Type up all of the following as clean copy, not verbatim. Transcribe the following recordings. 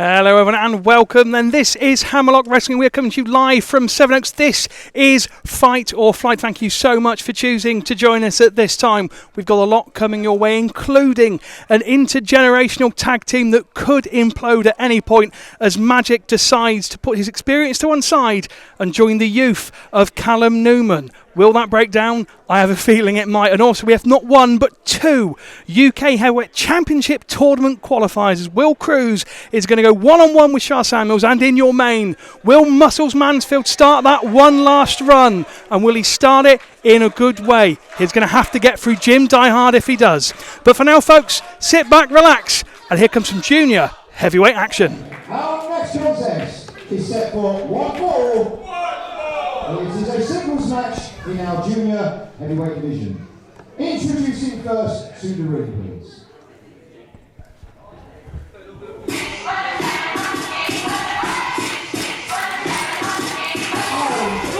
Hello everyone and welcome. Then this is Hammerlock Wrestling. We're coming to you live from Sevenoaks. This is Fight or Flight. Thank you so much for choosing to join us at this time. We've got a lot coming your way, including an intergenerational tag team that could implode at any point as Majik decides to put his experience to one side and join the youth of Callum Newman. Will that break down? I have a feeling it might. And also we have not one but two UK Heavyweight Championship Tournament qualifiers. Will Kroos is going to go one-on-one with Shah Samuels, and in your main, will Muscles Mansfield start that one last run? And will he start it in a good way? He's going to have to get through Jim Diehard if he does. But for now, folks, sit back, relax, and here comes some junior heavyweight action. Our next contest is set for one fall. It is a singles match in our junior heavyweight division. Introducing first to the ring, please.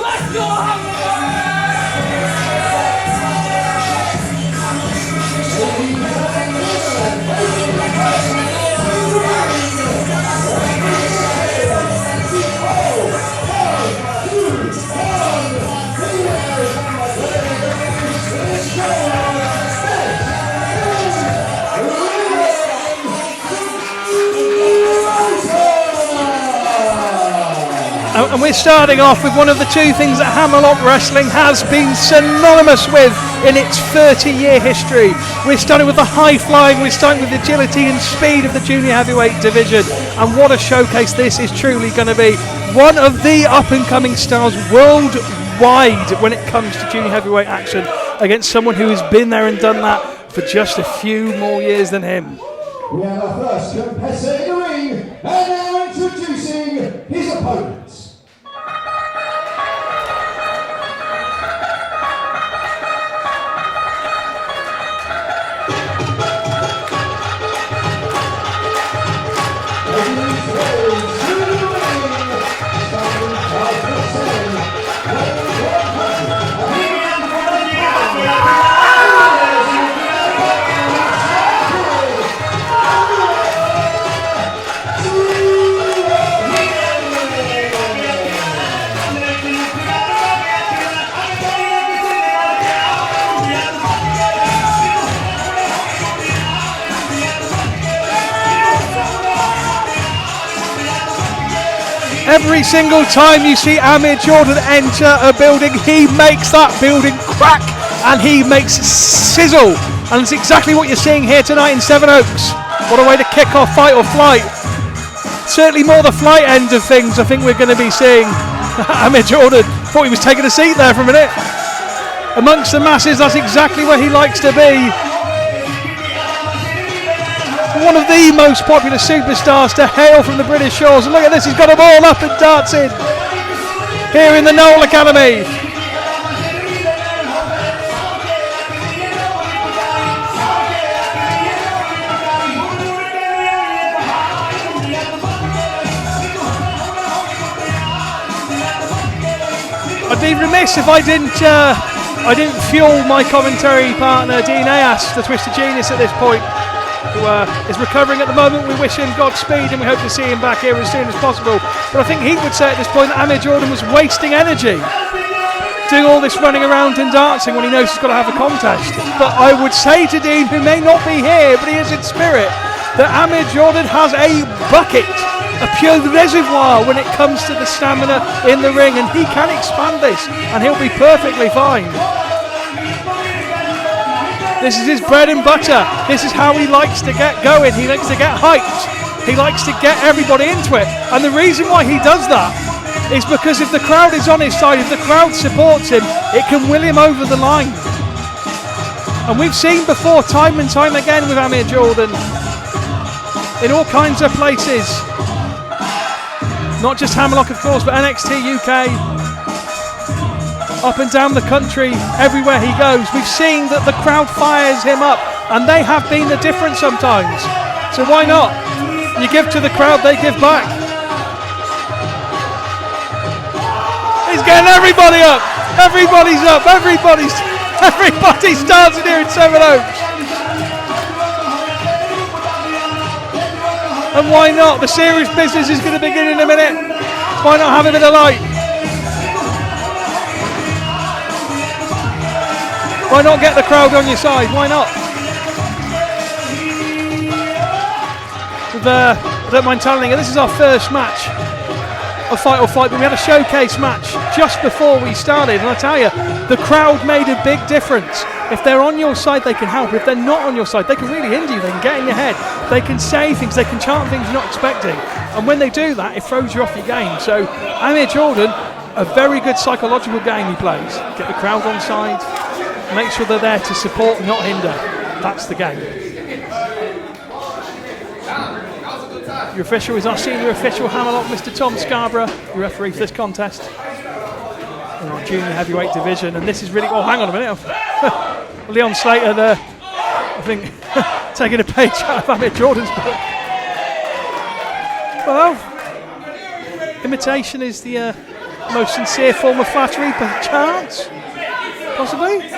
Let's go, And we're starting off with one of the two things that Hammerlock Wrestling has been synonymous with in its 30-year history. We're starting with the high flying, we're starting with the agility and speed of the junior heavyweight division. And what a showcase this is truly going to be. One of the up-and-coming stars worldwide when it comes to junior heavyweight action against someone who has been there and done that for just a few more years than him. We have our first competitor in the ring, and now introducing his opponent. Every single time you see Amir Jordan enter a building, he makes that building crack and he makes sizzle. And it's exactly what you're seeing here tonight in Sevenoaks. What a way to kick off Fight or Flight. Certainly more the flight end of things I think we're going to be seeing. Amir Jordan, thought he was taking a seat there for a minute. Amongst the masses, that's exactly where he likes to be. One of the most popular superstars to hail from the British shores. And look at this, he's got them all up and dancing here in the Noel Academy. I'd be remiss if I didn't fuel my commentary partner Dean Ayas, the Twisted Genius, at this point. Who is recovering at the moment. We wish him Godspeed and we hope to see him back here as soon as possible. But I think he would say at this point that Amir Jordan was wasting energy doing all this running around and dancing when he knows he's got to have a contest. But I would say to Dean, who may not be here but he is in spirit, that Amir Jordan has a bucket, a pure reservoir when it comes to the stamina in the ring, and he can expand this and he'll be perfectly fine. This is his bread and butter. This is how he likes to get going. He likes to get hyped. He likes to get everybody into it. And the reason why he does that is because if the crowd is on his side, if the crowd supports him, it can will him over the line. And we've seen before, time and time again with Amir Jordan, in all kinds of places. Not just Hammerlock, of course, but NXT UK. Up and down the country, everywhere he goes, we've seen that the crowd fires him up, and they have been the difference sometimes. So why not? You give to the crowd, they give back. He's getting everybody up. Everybody's up. Everybody's dancing here in Sevenoaks. And why not? The serious business is going to begin in a minute. Why not have a bit of light? Why not get the crowd on your side? Why not? I don't mind telling you, this is our first match of Fight or Flight, but we had a showcase match just before we started, and I tell you, the crowd made a big difference. If they're on your side, they can help. If they're not on your side, they can really hinder you. They can get in your head. They can say things. They can chant things you're not expecting. And when they do that, it throws you off your game. So Amir Jordan, a very good psychological game he plays. Get the crowd on side. Make sure they're there to support, not hinder. That's the game. Your official is our senior official, Hammerlock, Mr. Tom Scarborough, your referee for this contest in our junior heavyweight division. And this is really... Oh, hang on a minute. Leon Slater there, I think, taking a page out of Amir Jordan's book. Well, imitation is the most sincere form of flattery, perchance, possibly.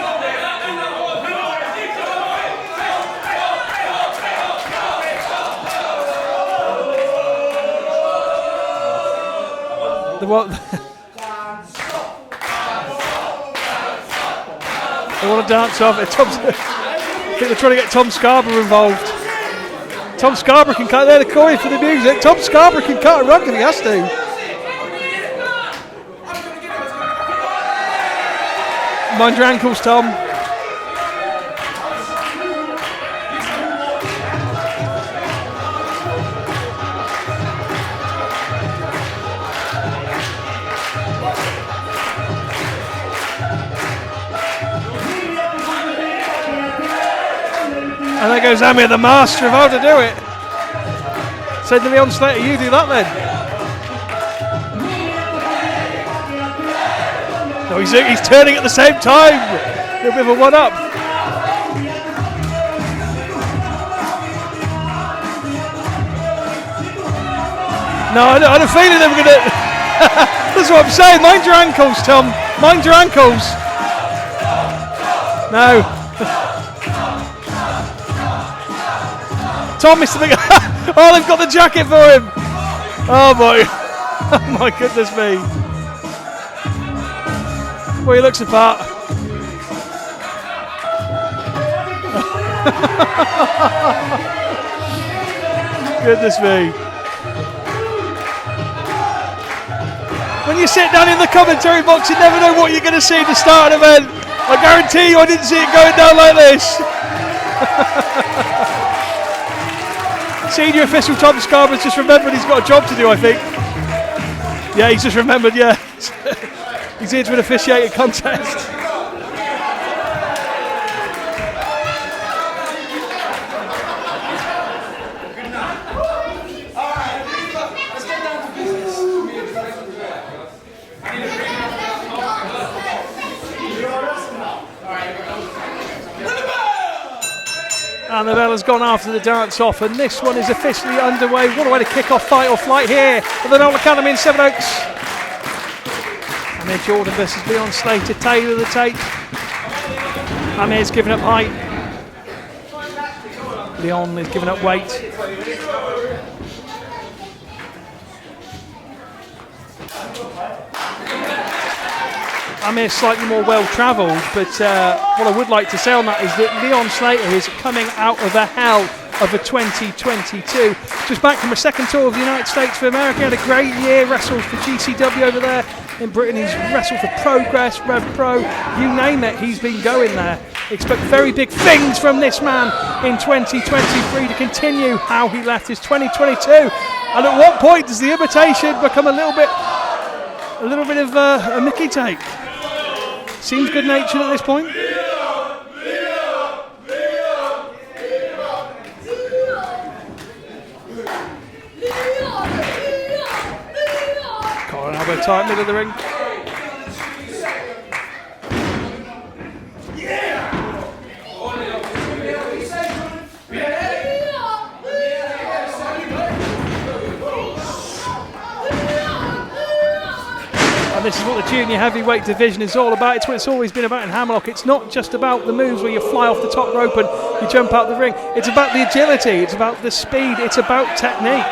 They want to dance off it. I think they're trying to get Tom Scarborough involved. Tom Scarborough can cut there, the choreo for the music. Tom Scarborough can cut a rug if he has to. Mind your ankles, Tom. And there goes Amir, the master of how to do it. Said to Leon Slater, you do that then. No, he's turning at the same time. A little bit of a one-up. No, I had a feeling they were going to... That's what I'm saying. Mind your ankles, Tom. Mind your ankles. No. Tom missed the big... Oh, they've got the jacket for him. Oh, boy. Oh, my goodness me. Well, he looks apart. Goodness me. When you sit down in the commentary box, you never know what you're going to see to start an event. I guarantee you I didn't see it going down like this. Senior official Tom Scarborough's just remembered he's got a job to do, I think. Yeah, he's just remembered, yeah. He's here to officiate a contest. And the bell has gone after the dance off, and this one is officially underway. What a way to kick off Fight or Flight here at the Noel Academy in Sevenoaks. Amir Jordan versus Leon Slater, tail of the tape. Amir's giving up height. Leon is giving up weight. Amir's slightly more well-travelled, but what I would like to say on that is that Leon Slater is coming out of the hell of a 2022. Just back from a second tour of the United States for America. He had a great year, wrestled for GCW over there in Britain. He's wrestled for Progress, Rev Pro, you name it, he's been going there. Expect very big things from this man in 2023 to continue how he left his 2022. And at what point does the imitation become a little bit of a Mickey take? Seems good-natured at this point. Collar elbow tight, middle of the ring. And this is what the junior heavyweight division is all about. It's what it's always been about in Hammerlock. It's not just about the moves where you fly off the top rope and you jump out the ring. It's about the agility, it's about the speed, it's about technique.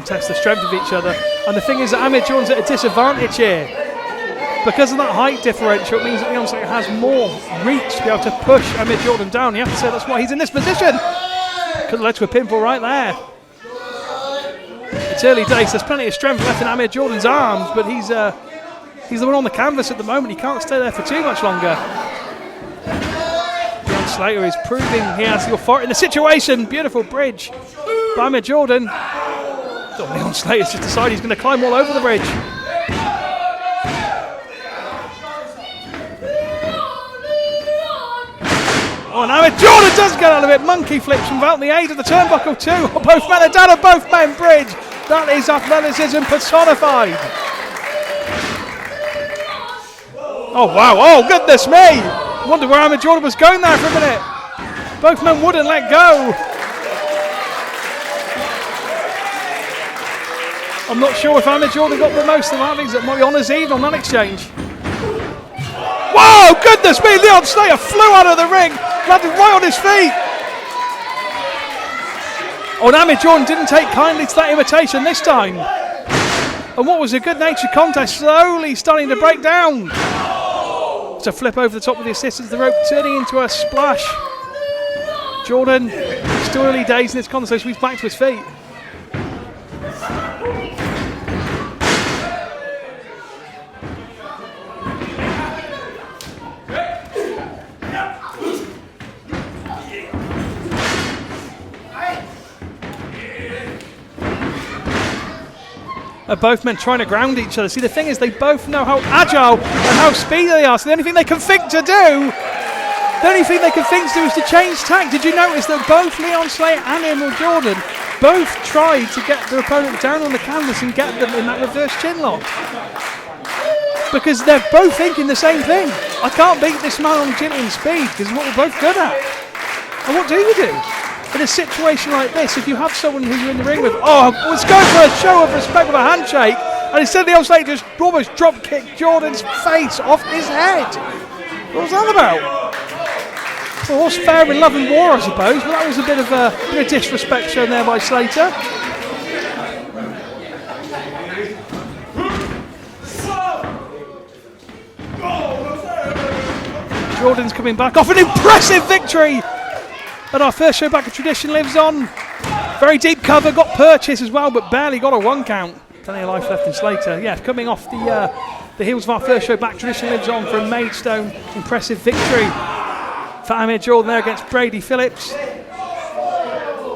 Test the strength of each other, and the thing is that Amir Jordan's at a disadvantage here because of that height differential. It means that Leon Slater has more reach to be able to push Amir Jordan down. You have to say that's why he's in this position. Could have led to a pinfall right there. It's early days. There's plenty of strength left in Amir Jordan's arms, but he's the one on the canvas at the moment. He can't stay there for too much longer. Leon Slater is proving he has the authority in the situation. Beautiful bridge by Amir Jordan. Leon Slater's just decided he's going to climb all over the bridge. Oh, now Jordan does get out of it. Monkey flips without the aid of the turnbuckle too. Both men are down at both men bridge. That is athleticism personified. Oh, wow. Oh, goodness me. I wonder where Amir Jordan was going there for a minute. Both men wouldn't let go. I'm not sure if Amir Jordan got the most of that. I think that might be honours even on that exchange. Whoa, goodness me, Leon Slater flew out of the ring, landed right on his feet. Oh, and Amir Jordan didn't take kindly to that imitation this time. And what was a good-natured contest slowly starting to break down. It's a flip over the top of the assistance of the rope, turning into a splash. Jordan, still early days in this contest, he's back to his feet. Both men trying to ground each other. See, the thing is, they both know how agile and how speedy they are. So the only thing they can think to do, is to change tack. Did you notice that both Leon Slater and Amir Jordan both tried to get their opponent down on the canvas and get them in that reverse chin lock? Because they're both thinking the same thing. I can't beat this man on agility and speed because it's what we're both good at. And what do you do? In a situation like this, if you have someone who you're in the ring with, let's go for a show of respect with a handshake, and instead Leon Slater just almost drop kicked Jordan's face off his head. What was that about? Well, all's fair in love and war, I suppose, but that was a bit of disrespect shown there by Slater. Jordan's coming back off an impressive victory. And our first show back of tradition lives on. Very deep cover, got purchase as well, but barely got a 1 count. Plenty of life left in Slater. Yeah, coming off the heels of our first show back, tradition lives on for a Maidstone impressive victory for Amir Jordan there against Brady Phillips.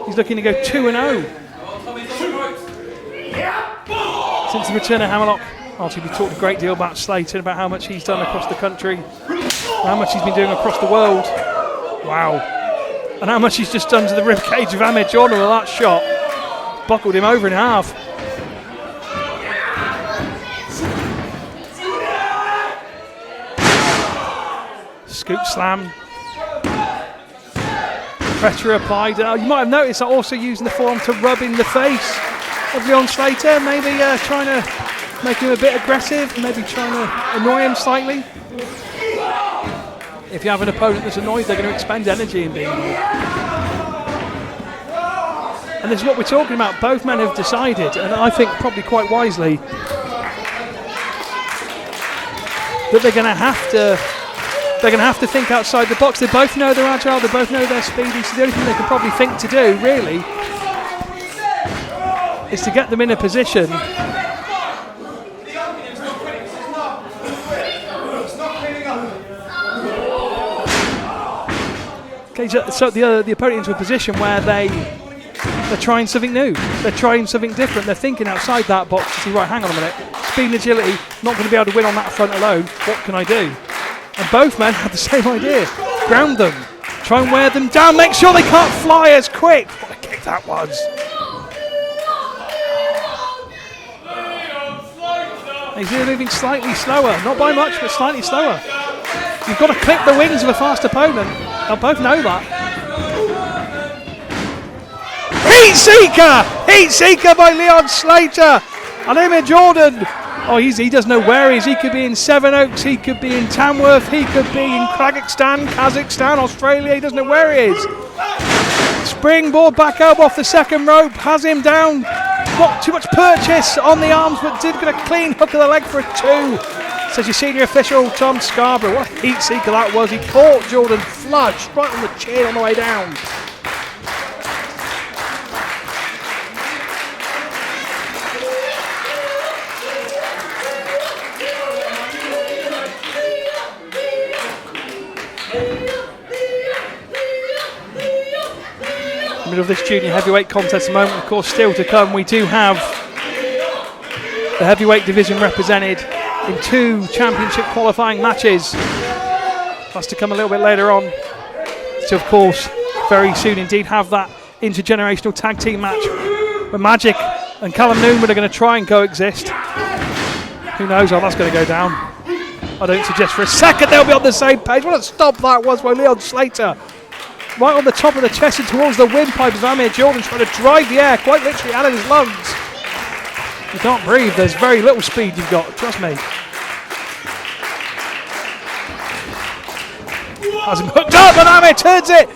He's looking to go 2-0 since the return of Hammerlock. Obviously, we talked a great deal about Slater, about how much he's done across the country, how much he's been doing across the world. Wow. And how much he's just done to the ribcage of Amir Jordan with that shot. Buckled him over in half. Scoop slam. Pressure applied. You might have noticed that also using the forearm to rub in the face of Leon Slater. Maybe trying to make him a bit aggressive. Maybe trying to annoy him slightly. If you have an opponent that's annoyed, they're going to expend energy in being annoyed. And this is what we're talking about. Both men have decided, and I think probably quite wisely, that they're going to have to think outside the box. They both know they're agile, they both know they're speedy, so the only thing they can probably think to do, really, is to get them in a position so the opponent into a position where they're trying something new, they're trying something different, they're thinking outside that box to see, right, hang on a minute, speed and agility, not going to be able to win on that front alone, what can I do? And both men had the same idea, ground them, try and wear them down, make sure they can't fly as quick. What a kick that was. He's moving slightly slower, not by much, but slightly slower. You've got to clip the wings of a fast opponent. They'll both know that. Heat Seeker! Heat Seeker by Leon Slater! And Amir Jordan. Oh, he doesn't know where he is. He could be in Sevenoaks, he could be in Tamworth, he could be in Kyrgyzstan, Kazakhstan, Australia. He doesn't know where he is. Springboard back elbow off the second rope, has him down. Not too much purchase on the arms, but did get a clean hook of the leg for a 2. Says your senior official, Tom Scarborough. What a heat seeker that was. He caught Jordan flush right on the chin on the way down. Of this junior heavyweight contest at the moment, of course, still to come. We do have the heavyweight division represented in 2 championship qualifying matches. That's to come a little bit later on. So, of course, very soon indeed have that intergenerational tag team match where Majik and Callum Newman are going to try and coexist. Who knows how that's going to go down? I don't suggest for a second they'll be on the same page. What a stop that was by Leon Slater. Right on the top of the chest and towards the windpipe of Amir Jordan, trying to drive the air quite literally out of his lungs. You can't breathe, there's very little speed you've got, trust me. Has him hooked up and Amir turns it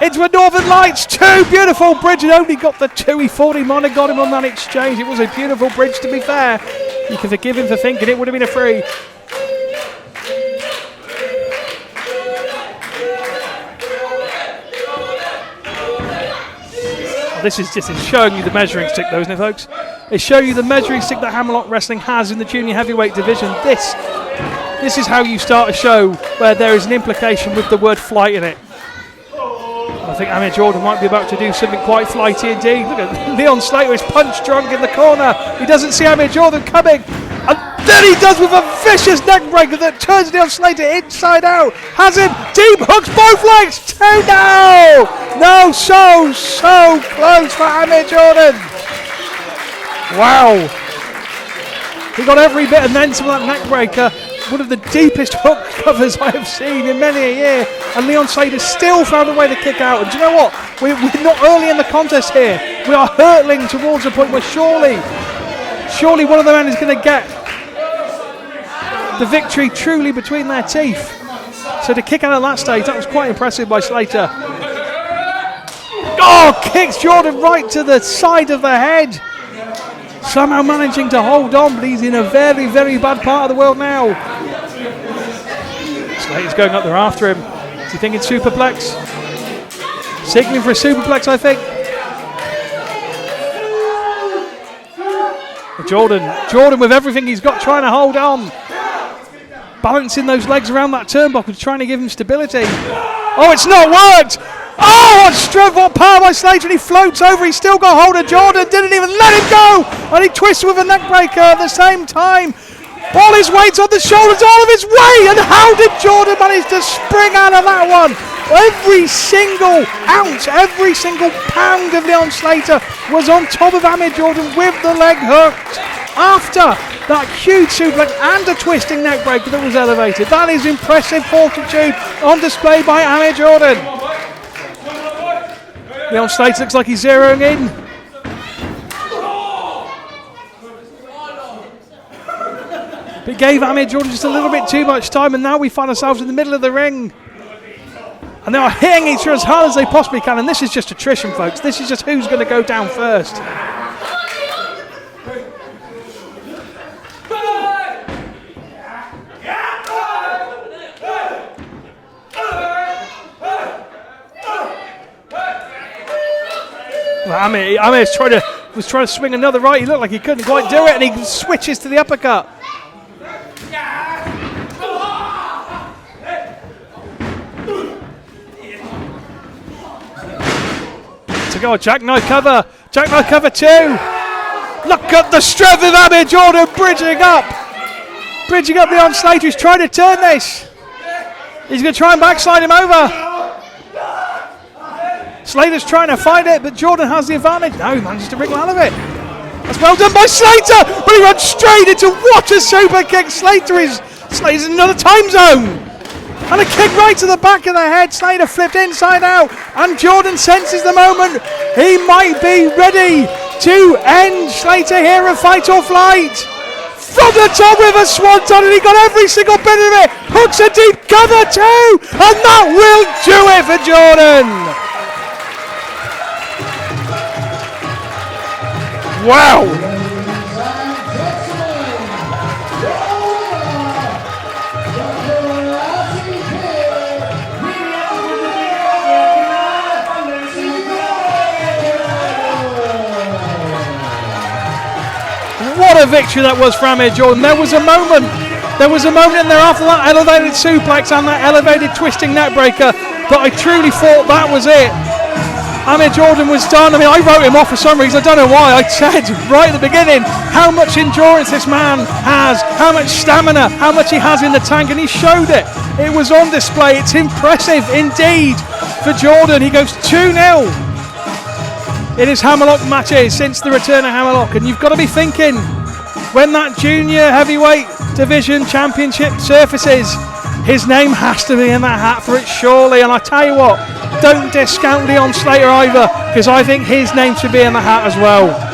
into a Northern Lights. 2 beautiful bridge, and only got the 2. He thought he might have got him on that exchange. It was a beautiful bridge, to be fair. You can forgive him for thinking it would have been a 3. This is just showing you the measuring stick, though, isn't it, folks? It's showing you the measuring stick that Hammerlock Wrestling has in the junior heavyweight division. This is how you start a show where there is an implication with the word flight in it. I think Amir Jordan might be about to do something quite flighty indeed. Look at Leon Slater is punch drunk in the corner. He doesn't see Amir Jordan coming. And then he does with a vicious neck breaker that turns Leon Slater inside out. Has him deep hooks both legs. 2 now. No, so close for Amir Jordan. Wow. He got every bit and then some of that neck breaker. One of the deepest hook covers I have seen in many a year. And Leon Slater still found a way to kick out. And do you know what? We're not early in the contest here. We are hurtling towards a point where surely one of the men is going to get the victory truly between their teeth. So to kick out at that stage, that was quite impressive by Slater. Oh, kicks Jordan right to the side of the head. Somehow managing to hold on, but he's in a very, very bad part of the world now. Slater's going up there after him. Is he thinking superplex? Signaling for a superplex, I think. Jordan with everything he's got, trying to hold on. Balancing those legs around that turnbuckle, trying to give him stability. Oh, it's not worked! Oh, what strength, what power by Slater, and he floats over, he's still got hold of Jordan, didn't even let him go! And he twists with a neck breaker at the same time. All his weight's on the shoulders, all of his weight, and how did Jordan manage to spring out of that one? Every single ounce, every single pound of Leon Slater was on top of Amir Jordan with the leg hooked. After that huge suplex and a twisting neck breaker that was elevated. That is impressive fortitude on display by Amir Jordan. Leon Slater looks like he's zeroing in. But gave Amir Jordan just a little bit too much time, and now we find ourselves in the middle of the ring. And they are hitting each other as hard as they possibly can, and this is just attrition, folks. This is just who's going to go down first. Amir was trying to swing another right. He looked like he couldn't quite do it, and he switches to the uppercut. To go, jackknife cover 2. Look at the strength of Amir Jordan bridging up Leon Slater. He's trying to turn this. He's going to try and backslide him over. Slater's trying to fight it, but Jordan has the advantage. No, he manages to wriggle out of it. That's well done by Slater, but he runs straight into what a super kick. Slater's in another time zone. And a kick right to the back of the head. Slater flipped inside out, and Jordan senses the moment. He might be ready to end Slater here in Fight or Flight. From the top with a swanton, and he got every single bit of it. Hooks a deep cover too, and that will do it for Jordan. Wow. What a victory that was for Amir Jordan. There was a moment in there after that elevated suplex and that elevated twisting neck breaker that I truly thought that was it. Amir Jordan was done. I mean, I wrote him off for some reason. I don't know why. I said right at the beginning how much endurance this man has, how much stamina, how much he has in the tank, and he showed it. It was on display. It's impressive indeed for Jordan. He goes 2-0 in his Hammerlock matches since the return of Hammerlock, and you've got to be thinking, when that junior heavyweight division championship surfaces, his name has to be in that hat for it, surely. And I tell you what, don't discount Leon Slater either, because I think his name should be in the hat as well.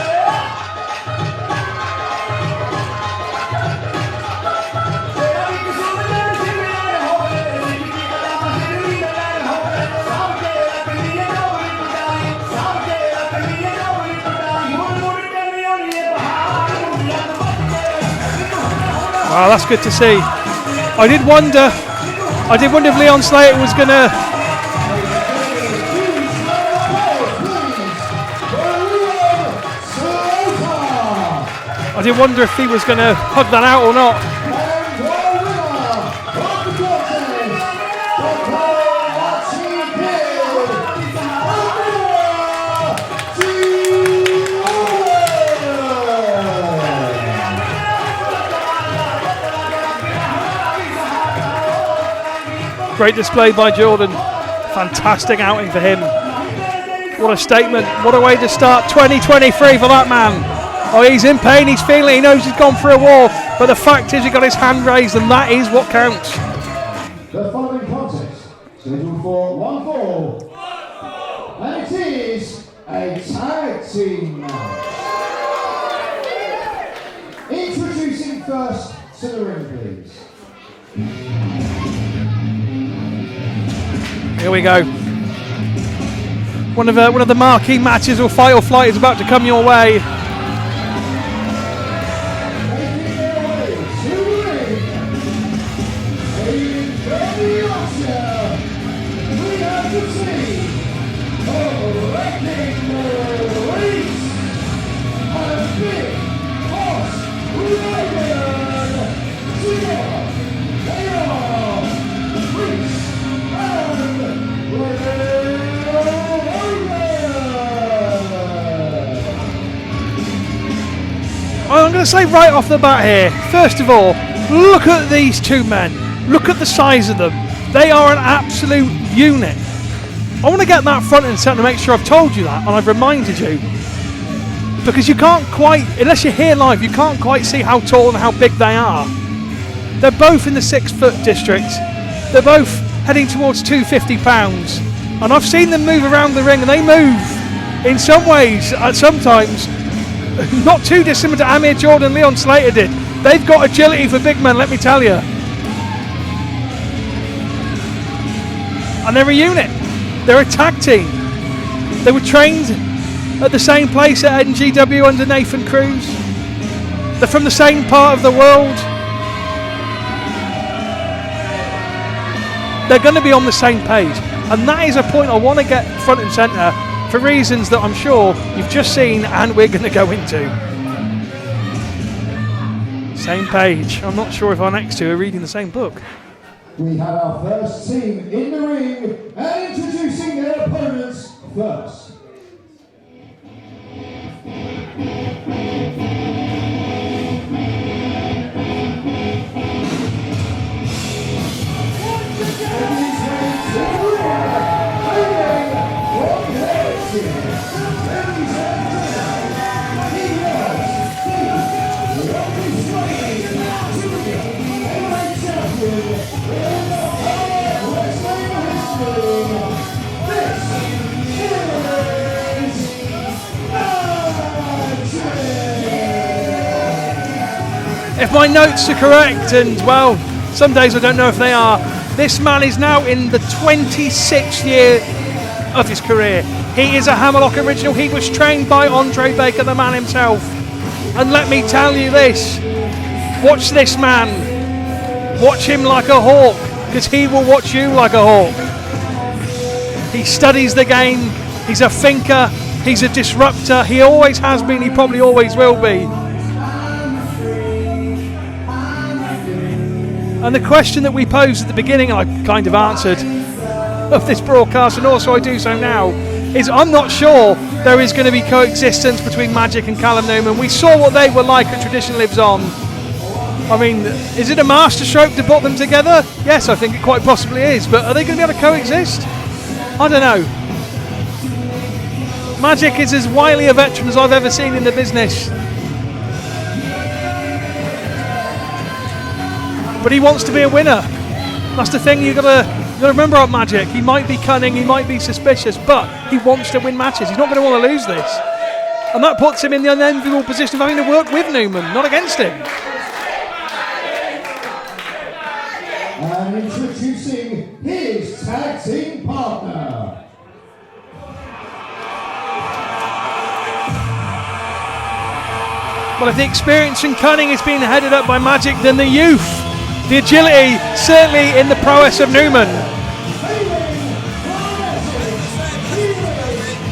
Wow, that's good to see. I did wonder if Leon Slater was going to... I did wonder if he was going to hug that out or not. Great display by Jordan. Fantastic outing for him. What a statement. What a way to start 2023 for that man. Oh, he's in pain. He's feeling it. He knows he's gone through a war. But the fact is he got his hand raised, and that is what counts. The following contest scheduled for 1 fall. And it is a tag team match. Introducing first to the ring, please. Here we go. One of the marquee matches or Fight or Flight is about to come your way. I'm going to say right off the bat here, first of all, look at these two men. Look at the size of them. They are an absolute unit. I want to get that front and centre to make sure I've told you that and I've reminded you. Because you can't quite, unless you're here live, you can't quite see how tall and how big they are. They're both in the 6 foot district. They're both heading towards 250 pounds. And I've seen them move around the ring, and they move in some ways, sometimes, not too dissimilar to Amir Jordan and Leon Slater did. They've got agility for big men, let me tell you. And they're a unit. They're a tag team. They were trained at the same place at NGW under Nathan Kroos. They're from the same part of the world. They're going to be on the same page. And that is a point I want to get front and centre for reasons that I'm sure you've just seen and we're going to go into. Same page. I'm not sure if our next two are reading the same book. We have our first team in the ring and introducing their opponents first. If my notes are correct, and well, some days I don't know if they are, this man is now in the 26th year of his career. He is a Hammerlock original. He was trained by Andre Baker, the man himself. And let me tell you this, watch this man. Watch him like a hawk, because he will watch you like a hawk. He studies the game. He's a thinker. He's a disruptor. He always has been. He probably always will be. And the question that we posed at the beginning, and I kind of answered, of this broadcast, and also I do so now, is I'm not sure there is going to be coexistence between Majik and Callum Newman. We saw what they were like, and tradition lives on. I mean, is it a masterstroke to put them together? Yes, I think it quite possibly is, but are they going to be able to coexist? I don't know. Majik is as wily a veteran as I've ever seen in the business. But he wants to be a winner. That's the thing you've got to remember about Majik. He might be cunning, he might be suspicious, but he wants to win matches. He's not going to want to lose this. And that puts him in the unenviable position of having to work with Newman, not against him. And introducing his tag team partner. Well, if the experience and cunning is being headed up by Majik, then the youth, the agility, certainly in the prowess of Newman.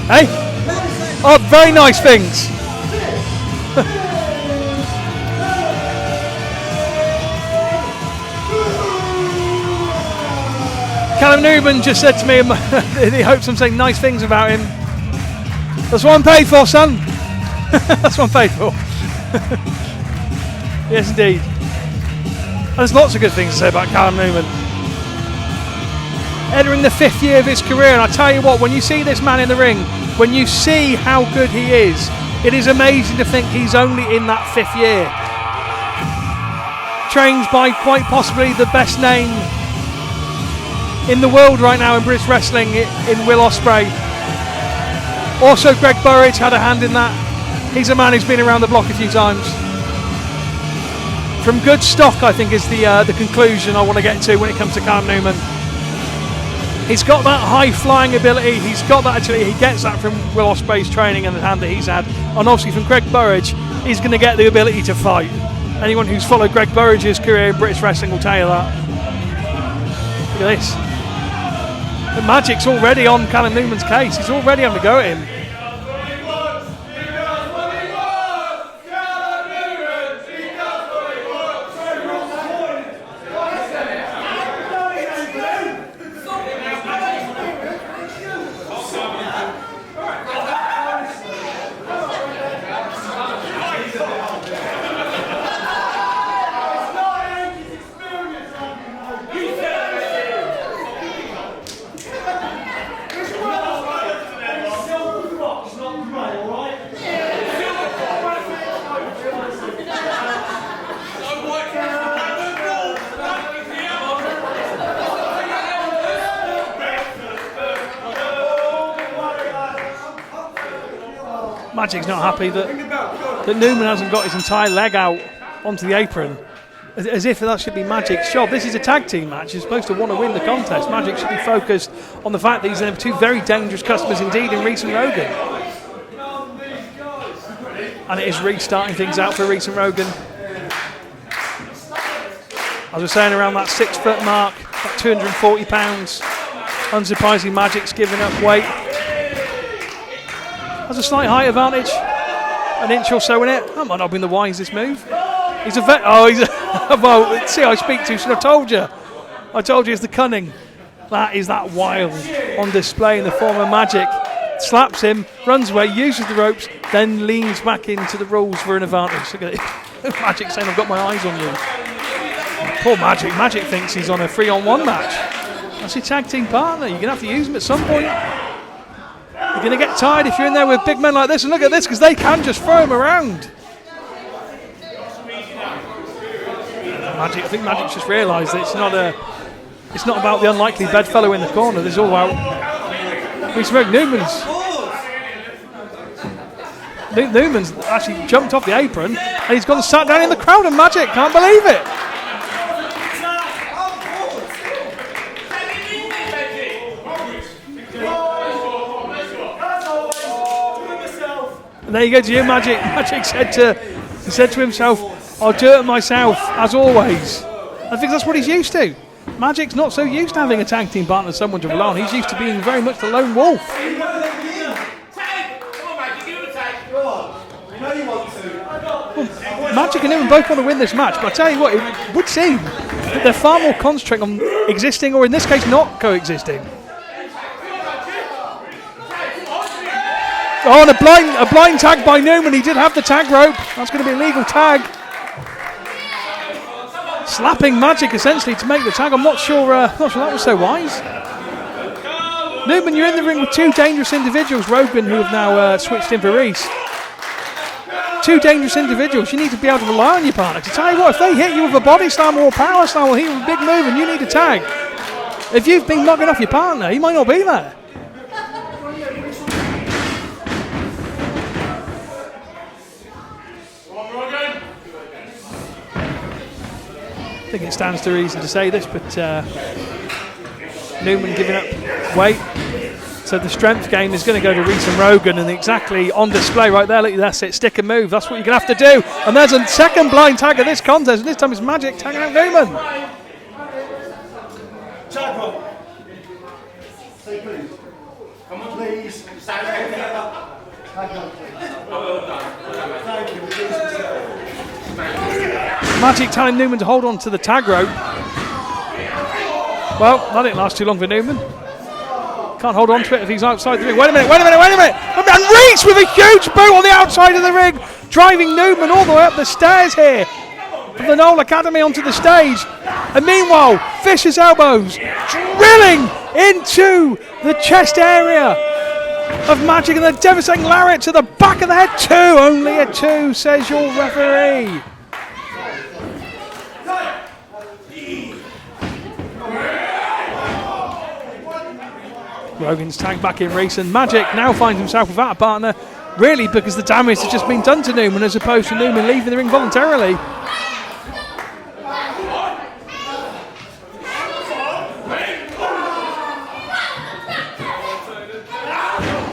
Hey? Oh, very nice things. Callum Newman just said to me, he hopes I'm saying nice things about him. That's what I'm paid for, son. That's what I'm paid for. Yes, indeed. And there's lots of good things to say about Callum Newman. Entering the 5th year of his career, and I tell you what, when you see this man in the ring, when you see how good he is, it is amazing to think he's only in that 5th year. Trained by quite possibly the best name in the world right now in British wrestling, in Will Ospreay. Also, Greg Burridge had a hand in that. He's a man who's been around the block a few times. From good stock, I think, is the conclusion I want to get to when it comes to Callum Newman. He's got that high-flying ability. He's got that agility. He gets that from Will Ospreay's training and the hand that he's had. And obviously from Greg Burridge, he's going to get the ability to fight. Anyone who's followed Greg Burridge's career in British wrestling will tell you that. Look at this. The Majik's already on Callum Newman's case. He's already having to go at him. Majik's not happy that Newman hasn't got his entire leg out onto the apron, as if that should be Majik's job. This is a tag team match. He's supposed to want to win the contest. Majik should be focused on the fact that he's two very dangerous customers indeed in Reece and Rogan. And it is Reece starting things out for Reece and Rogan. As I was saying, around that 6 foot mark, about 240 pounds. Unsurprisingly, Majik's giving up weight. Has a slight height advantage, an inch or so in it. That might not have been the wisest move. He's a vet. Oh, he's a. Well, see, I speak to, so I told you. I told you it's the cunning. That is that wild on display in the form of Majik. Slaps him, runs away, uses the ropes, then leans back into the rules for an advantage. Look at it. Majik saying, I've got my eyes on you. Poor Majik. Majik thinks he's on a 3-on-1 match. That's your tag team partner. You're going to have to use him at some point. You're going to get tired if you're in there with big men like this. And look at this, because they can just throw him around. Majik, I think Majik's just realised that it's not about the unlikely bedfellow in the corner. This is all about Reece Newman's Newman's actually jumped off the apron and he's gone and sat down in the crowd, and Majik can't believe it. And there you go to you, Majik. Majik said to himself, I'll do it myself, as always. I think that's what he's used to. Majik's not so used to having a tag team partner, someone to rely on. He's used to being very much the lone wolf. Majik and Newman both want to win this match, but I tell you what, it would seem that they're far more concentrating on existing, or in this case, not coexisting. Oh, and a blind tag by Newman. He did have the tag rope. That's going to be a legal tag. Slapping Majik essentially to make the tag. I'm not sure that was so wise. Newman, you're in the ring with two dangerous individuals. Rogan, who have now switched in for Reece. Two dangerous individuals. You need to be able to rely on your partner. To tell you what, if they hit you with a body slam or a power slam or hit you with a big move and you need a tag, if you've been knocking off your partner, he might not be there. I think it stands to reason to say this, but Newman giving up weight. So the strength game is going to go to Reece and Rogan, and exactly on display right there. Look, that's it, stick and move. That's what you're going to have to do. And there's a second blind tag of this contest, and this time it's Majik tagging out Newman. Come on, please. Majik telling Newman to hold on to the tag rope. Well, that didn't last too long for Newman. Can't hold on to it if he's outside the ring. Wait a minute. And Reece with a huge boot on the outside of the ring, driving Newman all the way up the stairs here. From the Knoll Academy onto the stage. And meanwhile, Fisher's elbows drilling into the chest area of Majik, and a devastating lariat to the back of the head. 2, only a 2, says your referee. Rogan's tagged back in Reece, and Majik now finds himself without a partner, really because the damage has just been done to Newman as opposed to Newman leaving the ring voluntarily.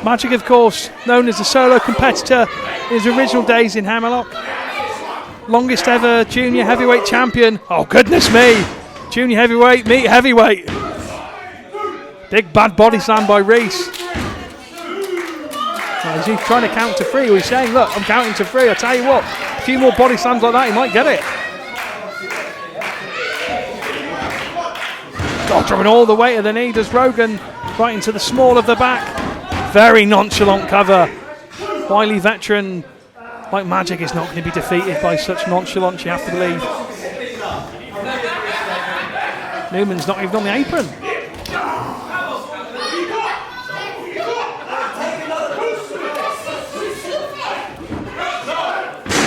Majik, of course, known as a solo competitor in his original days in Hammerlock. Longest ever junior heavyweight champion. Oh, goodness me. Junior heavyweight, meet heavyweight. Big bad body slam by Reece. As he's trying to count to 3, he's saying, look, I'm counting to 3. I tell you what, a few more body slams like that, he might get it. God, dropping all the weight of the knee, does Rogan, right into the small of the back. Very nonchalant cover. Wily veteran like Majik is not going to be defeated by such nonchalance, you have to believe. Newman's not even on the apron.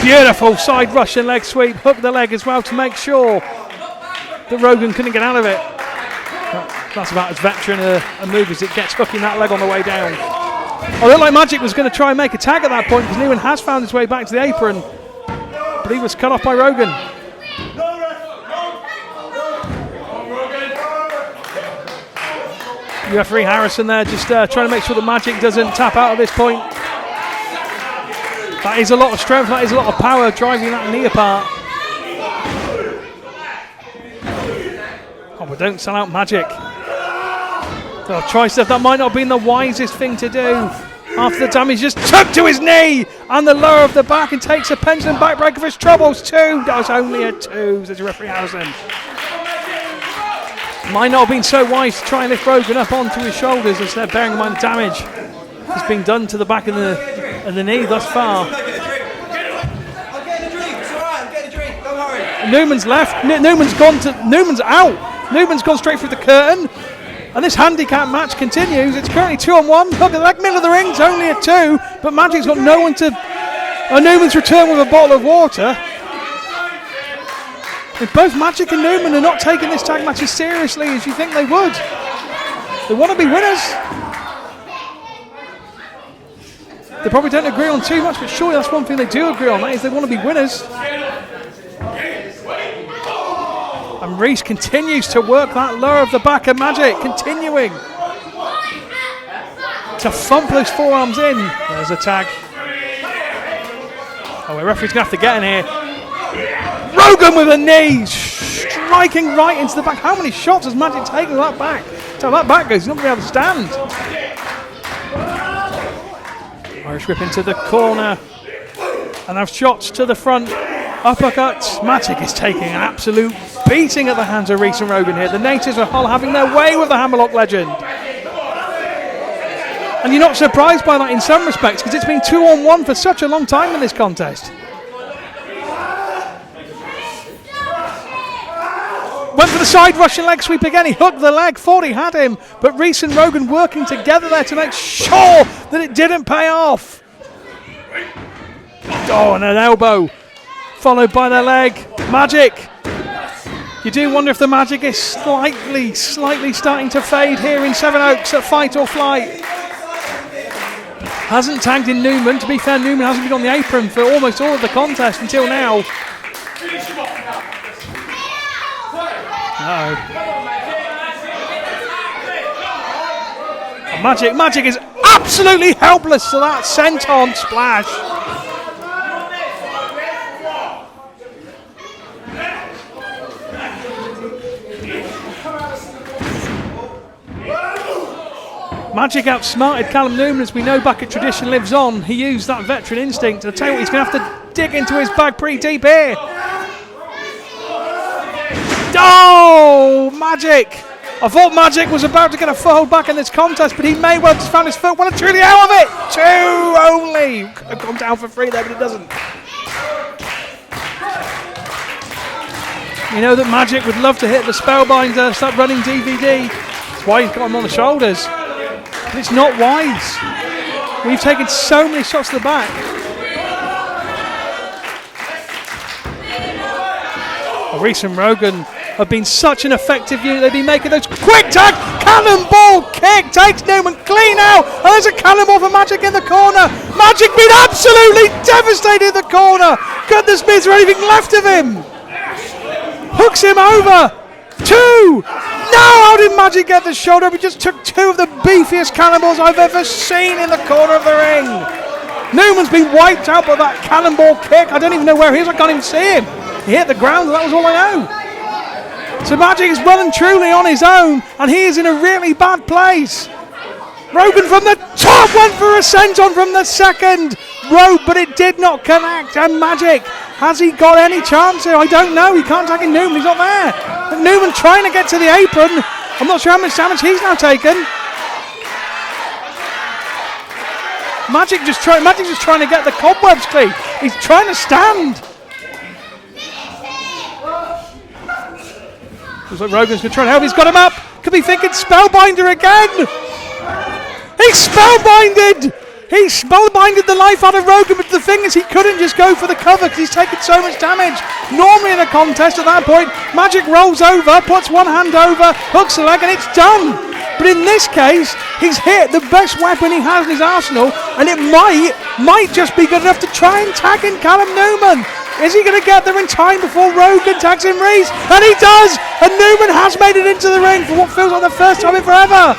Beautiful side Russian leg sweep, hook the leg as well to make sure that Rogan couldn't get out of it. That's about as veteran a move as it gets, hooking that leg on the way down. I looked like Majik was going to try and make a tag at that point because Newman has found his way back to the apron, but he was cut off by Rogan. Referee Harrison there just trying to make sure that Majik doesn't tap out at this point. That is a lot of strength, that is a lot of power driving that knee apart. Oh, but don't sell out Majik. Oh, tricep, that might not have been the wisest thing to do. After the damage, just took to his knee and the lower of the back and takes a pendulum backbreaker for his troubles. 2, that was only a 2, says referee Harrison. Might not have been so wise to try and lift Rogan up onto his shoulders instead, bearing in mind the damage that's been done to the back of the knee thus far. Newman's left. Newman's out. Newman's gone straight through the curtain. And this handicap match continues. It's currently 2-on-1. Look at the middle of the ring. It's only a 2. But Majik's got no one to... Newman's returned with a bottle of water. If both Majik and Newman are not taking this tag match as seriously as you think they would. They want to be winners. They probably don't agree on too much, but surely that's one thing they do agree on, that is they want to be winners. And Reece continues to work that lower of the back of Majik, continuing to thump those forearms in. There's a tag. Oh, the referee's going to have to get in here. Rogan with a knee, striking right into the back. How many shots has Majik taken to that back? So that back goes, he's not going to be able to stand. Irish whip into the corner. And now shots to the front. Uppercuts. Majik is taking an absolute beating at the hands of Reece and Rogan here. The natives of Hull having their way with the Hammerlock legend. And you're not surprised by that in some respects, because it's been 2-on-1 for such a long time in this contest. Went for the side Russian leg sweep again. He hooked the leg, thought he had him, but Reece and Rogan working together there to make sure that it didn't pay off. Oh, and an elbow followed by the leg. Majik. You do wonder if the magic is slightly starting to fade here in Sevenoaks at Fight or Flight. Hasn't tagged in Newman. To be fair, Newman hasn't been on the apron for almost all of the contest until now. Majik is absolutely helpless to that senton splash. Majik outsmarted Callum Newman, as we know back at Tradition Lives On. He used that veteran instinct. I'll tell you what, he's going to have to dig into his bag pretty deep here. Oh, Majik! I thought Majik was about to get a foothold back in this contest, but he may well just found his foot. Well and truly out of it! 2 only! Could have gone down for 3 there, but it doesn't. You know that Majik would love to hit the Spellbinder, start running DVD. That's why he's got him on the shoulders. But it's not wise. We've taken so many shots to the back. Reece and Rogan have been such an effective unit. They've been making those quick tag. Cannonball kick takes Newman clean out. And there's a cannonball for Majik in the corner. Majik being absolutely devastated in the corner. Goodness me, is there anything left of him? Hooks him over. 2. Now how did Majik get the shoulder? We just took 2 of the beefiest cannonballs I've ever seen in the corner of the ring. Newman's been wiped out by that cannonball kick. I don't even know where he is. I can't even see him. He hit the ground, and that was all I know. So Majik is well and truly on his own, and he is in a really bad place. Rogan from the top went for a senton from the second rope, but it did not connect. And Majik, has he got any chance here? I don't know. He can't tag in Newman. He's not there. But Newman trying to get to the apron. I'm not sure how much damage he's now taken. Majik's just trying to get the cobwebs clean. He's trying to stand. Looks like Rogan's going to try and help. He's got him up. Could be thinking Spellbinder again. He's spellbinded. He spellbinded the life out of Rogan, but the thing is he couldn't just go for the cover because he's taken so much damage. Normally in a contest at that point, Majik rolls over, puts one hand over, hooks the leg, and it's done. But in this case, he's hit the best weapon he has in his arsenal, and it might just be good enough to try and tag in Callum Newman. Is he going to get there in time before Rogan tags in Reece? And he does! And Newman has made it into the ring for what feels like the first time in forever.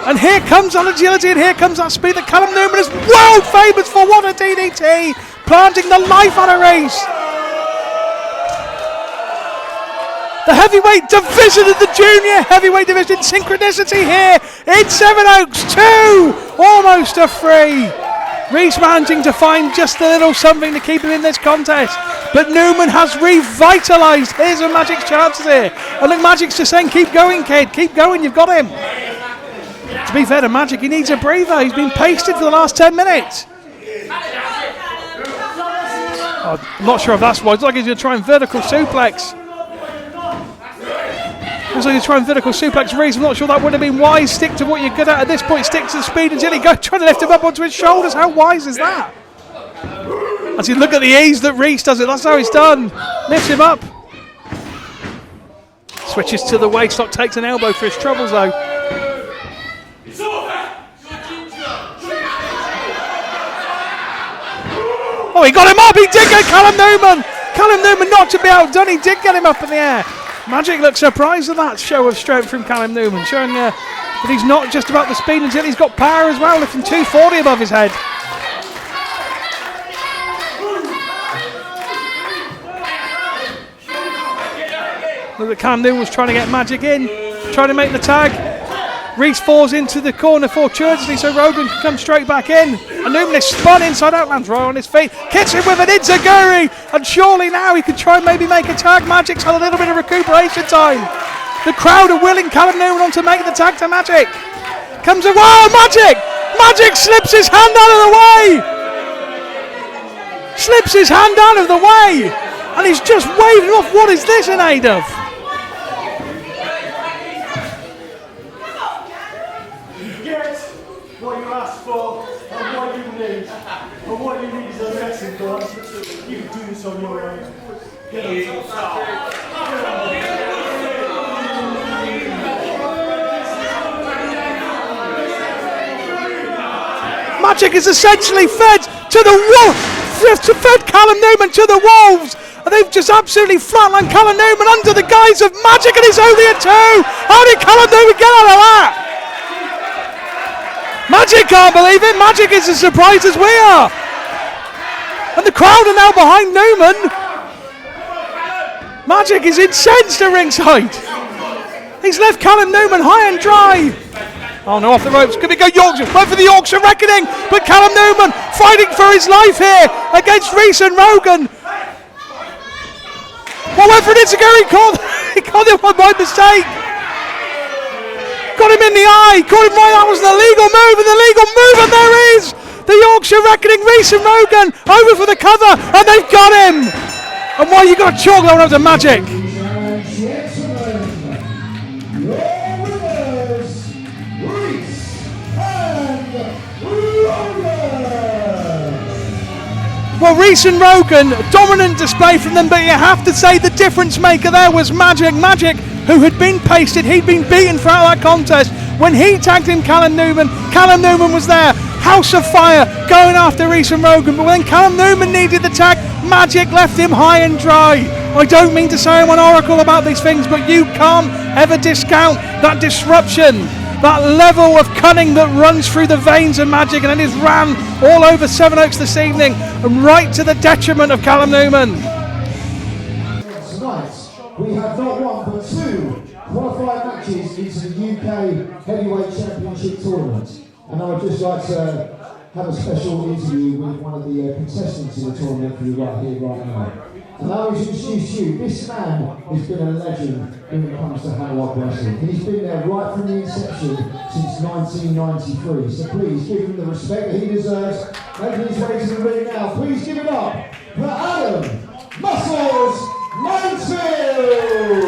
And here comes that agility, and here comes that speed that Callum Newman is world famous for. What a DDT! Planting the life out of Reece. The heavyweight division of the junior heavyweight division. Synchronicity here in Sevenoaks. 2, almost a 3. Reece managing to find just a little something to keep him in this contest. But Newman has revitalised his and Majik's chances here. And look, Majik's just saying, keep going, kid. Keep going, you've got him. To be fair to Majik, he needs a breather. He's been pasted for the last 10 minutes. I'm not sure if that's why. It's like he's going to try and vertical suplex. Looks like he's trying vertical suplex Reece. I'm not sure that would have been wise. Stick to what you're good at this point. Stick to the speed until he goes trying to lift him up onto his shoulders. How wise is that? As you look at the ease that Reece does it, that's how it's done. Lifts him up. Switches to the waistlock, takes an elbow for his troubles though. Oh, he got him up, he did get Callum Newman! Callum Newman not to be outdone, he did get him up in the air. Majik looks surprised at that show of strength from Callum Newman, showing that he's not just about the speed until he's got power as well, lifting 240 above his head. Look at Callum Newman was trying to get Majik in, trying to make the tag. Reece falls into the corner fortuitously so Rogan can come straight back in. And Newman is spun inside out, lands right on his feet, kicks him with an enziguri, and surely now he could try and maybe make a tag. Majik's had a little bit of recuperation time. The crowd are willing Callum Newman on to make the tag to Majik. Comes a wow, Majik! Majik slips his hand out of the way! Slips his hand out of the way! And he's just waving off. What is this in aid of? What you asked for and what you need. And what you need is a wrestling coach. You can do this on your own. Majik is essentially fed to the wolf, fed Callum Newman to the wolves. And they've just absolutely flatlined Callum Newman under the guise of Majik, and it's only a 2. How did Callum Newman get out of that? Majik can't believe it. Majik is as surprised as we are. And the crowd are now behind Newman. Majik is incensed at ringside. He's left Callum Newman high and dry. Oh no, off the ropes. Could he go Yorkshire? Went for the Yorkshire reckoning. But Callum Newman fighting for his life here against Reece and Rogan. Well, went for an enziguri. He caught him by mistake. Got him in the eye, caught him right, that was an illegal move, and there is the Yorkshire reckoning. Reece and Rogan over for the cover, and they've got him. And why you got to chalk that one up to Majik? Well, Reece and Rogan, dominant display from them, but you have to say the difference maker there was Majik. Majik, who had been pasted, he'd been beaten throughout that contest. When he tagged him Callum Newman was there. House of Fire going after Reece and Rogan, but when Callum Newman needed the tag, Majik left him high and dry. I don't mean to say I'm an oracle about these things, but you can't ever discount that disruption, that level of cunning that runs through the veins of Majik, and it is ran all over Sevenoaks this evening, and right to the detriment of Callum Newman. Tonight, we have not one but 2 qualified matches into the UK Heavyweight Championship Tournament. And I would just like to have a special interview with one of the contestants in the tournament for you right here, right now. And I will introduce you. This man has been a legend when it comes to Hammerlock Wrestling. He's been there right from the inception since 1993. So please give him the respect that he deserves. Making his way to the ring now. Please give it up for Adam Muscles Mansfield!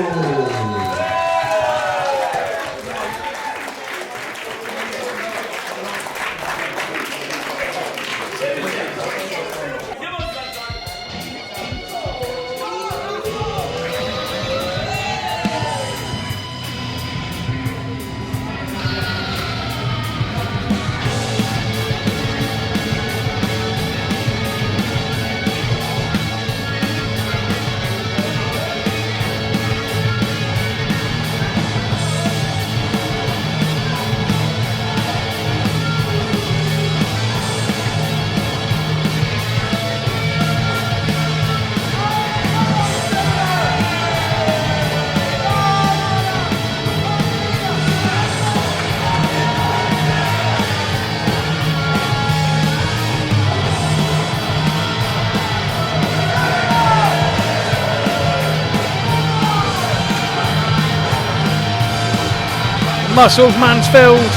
Muscles Mansfield,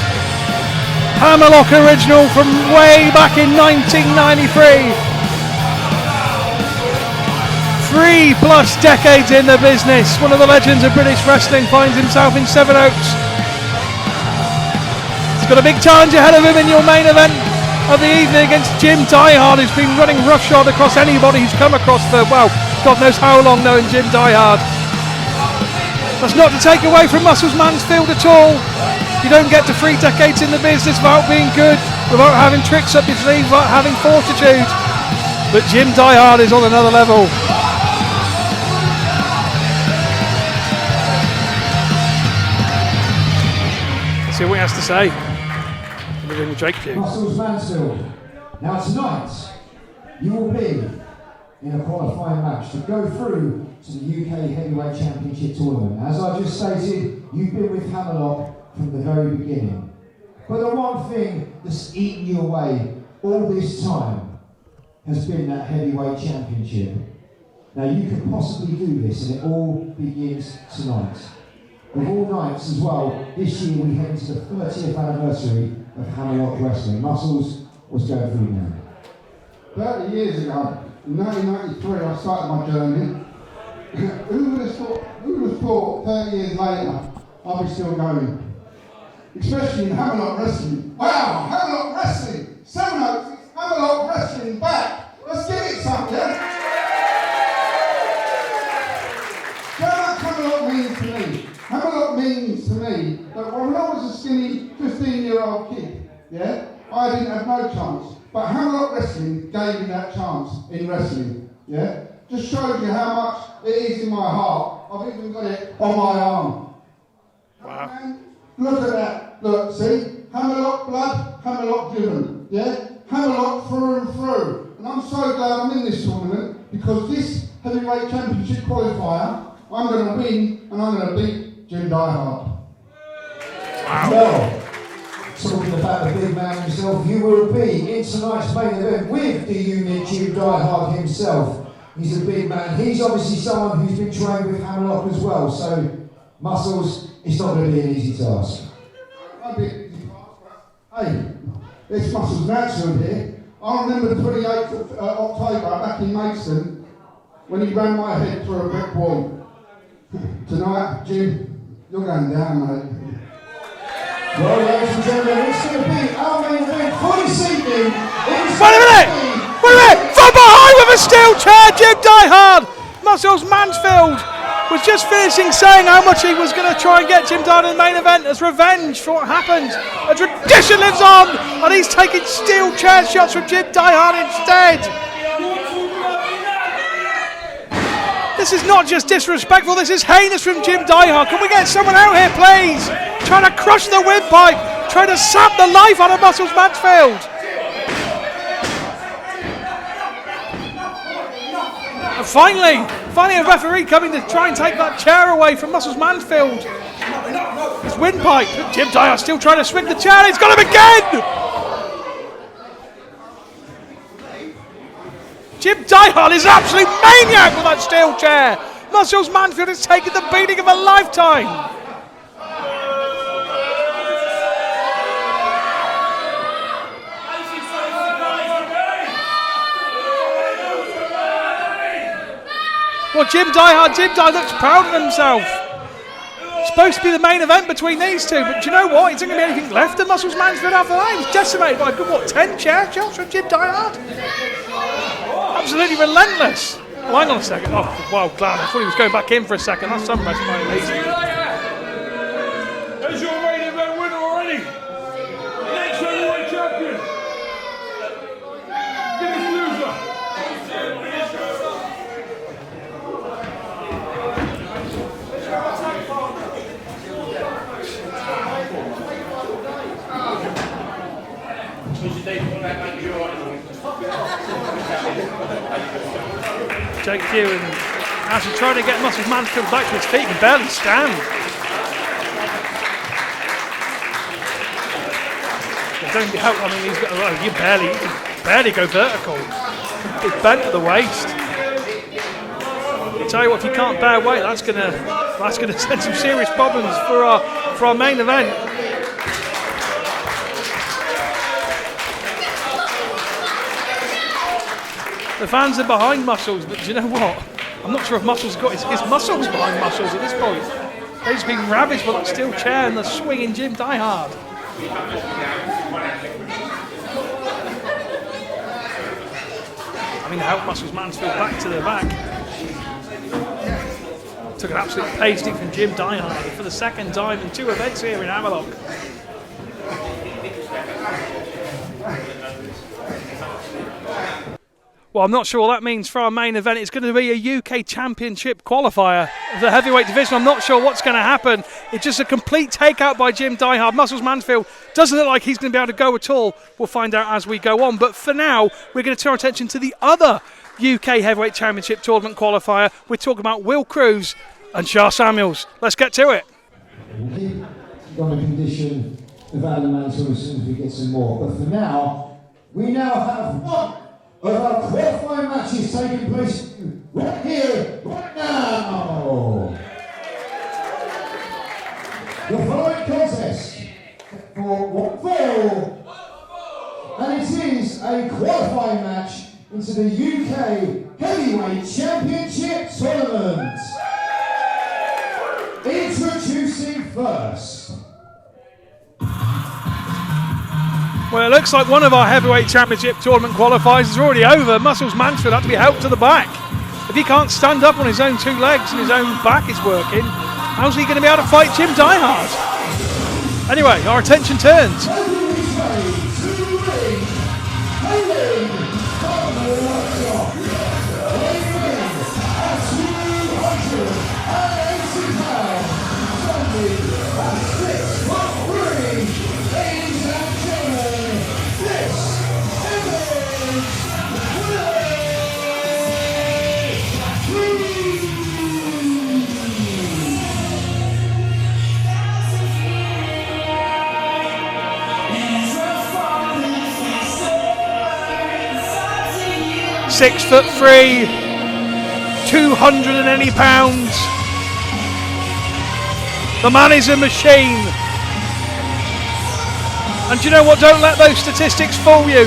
Hammerlock original from way back in 1993. 3+ decades in the business, one of the legends of British wrestling finds himself in Sevenoaks. He's got a big challenge ahead of him in your main event of the evening against Diehard, who's been running roughshod across anybody he's come across for, well, God knows how long, knowing Diehard. That's not to take away from Muscles Mansfield at all. You don't get to 3 decades in the business without being good, without having tricks up your sleeve, without having fortitude. But Jim Diehard is on another level. Let's see what he has to say. Within the Drake view. Muscles Mansfield. Now tonight, you will be in a qualifying match to go through to the UK Heavyweight Championship Tournament. As I just stated, you've been with Hammerlock from the very beginning. But the one thing that's eaten you away all this time has been that Heavyweight Championship. Now you can possibly do this, and it all begins tonight. Of all nights as well, this year we head into the 30th anniversary of Hammerlock Wrestling. Muscles, what's going through now? 30 years ago, in 1993, I started my journey. Who would have thought 30 years later I'll be still going? Especially in Hammerlock Wrestling. Wow, Hammerlock Wrestling! 7 Oaks, Hammerlock Wrestling back! Let's give it some, yeah? So what Hammerlock means to me? Hammerlock means to me that when I was a skinny 15-year-old kid, yeah, I didn't have no chance. But Hammerlock Wrestling gave me that chance in wrestling, yeah? Just shows you how much it is in my heart. I've even got it on my arm. Wow. And look at that. Look, see? Hammerlock blood, Hammerlock driven, yeah? Hammerlock through and through. And I'm so glad I'm in this tournament because this Heavyweight Championship qualifier, I'm going to win and I'm going to beat Jim Diehard. Wow. Well, talking about the big man himself, you will be in tonight's main event with the unique Jim Diehard himself. He's a big man. He's obviously someone who's been trained with Hammerlock as well, so Muscles, it's not going to be an easy task. Hey, it's Muscles Mansfield here. I remember the 28th of October back in Maidstone when he ran my head through a brick wall. Tonight, Jim, you're going down, mate. Well, ladies and gentlemen, it's going to be our main event for this evening. Wait a minute! From behind with a steel chair, Jim Diehard! Muscles Mansfield was just finishing saying how much he was going to try and get Jim Diehard in the main event as revenge for what happened. A tradition lives on, and he's taking steel chair shots from Jim Diehard instead. This is not just disrespectful, this is heinous from Jim Diehard. Can we get someone out here, please? Trying to crush the windpipe, trying to sap the life out of Muscles Mansfield. And finally a referee coming to try and take that chair away from Muscles Mansfield. It's windpipe. Jim Diehard still trying to swing the chair. He's got him again. Jim Diehard is an absolute maniac with that steel chair. Muscles Mansfield has taken the beating of a lifetime. Well, Jim Diehard looks proud of himself. It's supposed to be the main event between these two, but do you know what? It's not going to be anything left of Muscles Mansfield after that. He was decimated by a good, 10 chair shots from Jim Diehard? Absolutely relentless. Oh, hang on a second. Oh, wow, glad. I thought he was going back in for a second. That's some rest by lazy. There's your main event winner already. Next heavyweight champion. Biggest loser. Jake Dew and actually trying to get Muscles Mansfield back to his feet, he can barely stand. Don't help. I mean, he's got. Well, you can barely go vertical. He's bent at the waist. I tell you what, if you can't bear weight, that's gonna send some serious problems for our main event. The fans are behind Muscles, but do you know what? I'm not sure if Muscles got his muscles behind Muscles at this point. They've just been ravaged by that steel chair and the swinging Jim Diehard. I mean, help Muscles Mansfield back to the back. Took an absolute pasting from Jim Diehard for the second time in 2 events here in Hammerlock. Well, I'm not sure what that means for our main event. It's going to be a UK Championship qualifier of the heavyweight division. I'm not sure what's going to happen. It's just a complete takeout by Jim Diehard. Muscles Mansfield doesn't look like he's going to be able to go at all. We'll find out as we go on. But for now, we're going to turn our attention to the other UK Heavyweight Championship Tournament qualifier. We're talking about Will Kroos and Shah Samuels. Let's get to it. We'll keep on the condition of Adam Mansfield as soon as we get some more. But for now, we now have one of our qualifying matches taking place right here, right now. The following contest for one fall, and it is a qualifying match into the UK Heavyweight Championship Tournament. Introducing first. Well, it looks like one of our Heavyweight Championship Tournament qualifiers is already over. Muscles Mansfield had to be helped to the back. If he can't stand up on his own 2 legs and his own back is working, how's he going to be able to fight Jim Diehard? Anyway, our attention turns. £6'3", 200 and any pounds. The man is a machine. And do you know what? Don't let those statistics fool you.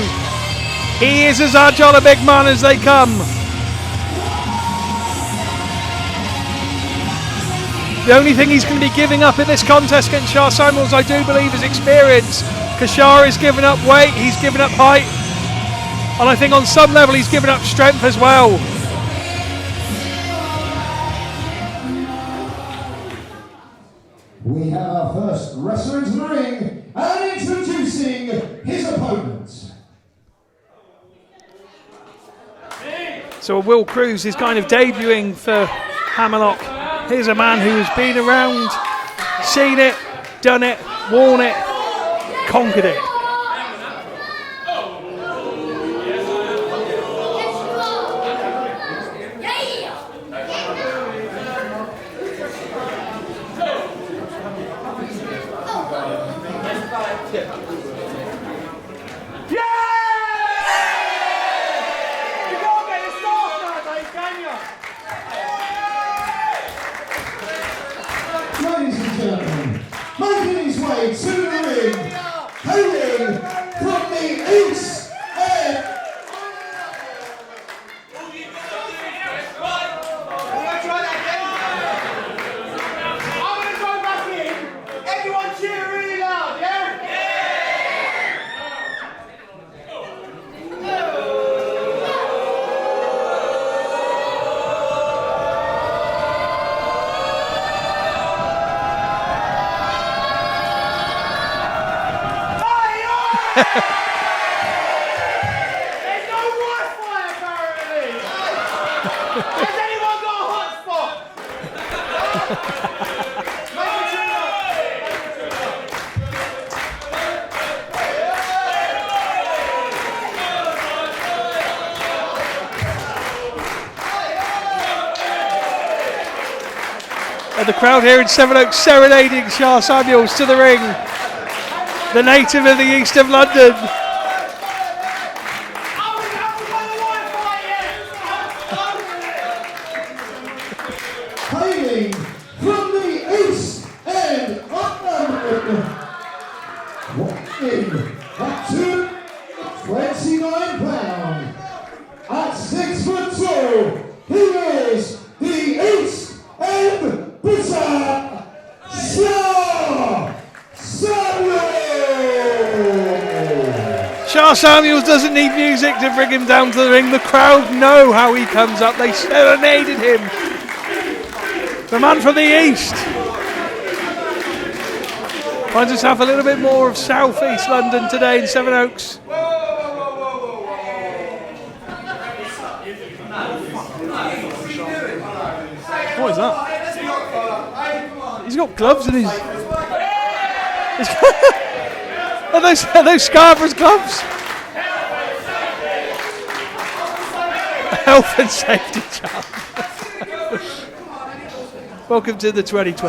He is as agile a big man as they come. The only thing he's going to be giving up in this contest against Shah Samuels, I do believe, is experience. Because Shah is giving up weight, he's giving up height. And I think on some level he's given up strength as well. We have our first wrestler into the ring and introducing his opponent. So Will Kroos is kind of debuting for Hammerlock. Here's a man who has been around, seen it, done it, worn it, conquered it. Ladies and gentlemen, making his way to the ring, hailing from the East End. I'm going to go back in. Everyone cheer really loud, yeah? There's no Wi-Fi apparently! Has anyone got a hotspot? Make it tune And the crowd here in Sevenoaks serenading Shah Samuels to the ring. The native of the east of London. Hailing from the East End of London. Walking at 229 pounds. At 6'2", he is the East End Bizarre Shah Samuels. Shah Samuels doesn't need music to bring him down to the ring. The crowd know how he comes up. They serenaded him. The man from the east. Finds himself a little bit more of South East London today in Sevenoaks. What is that? He's got gloves in his... Are those Scarborough's gloves? Health and safety challenge. Welcome to the 2020s.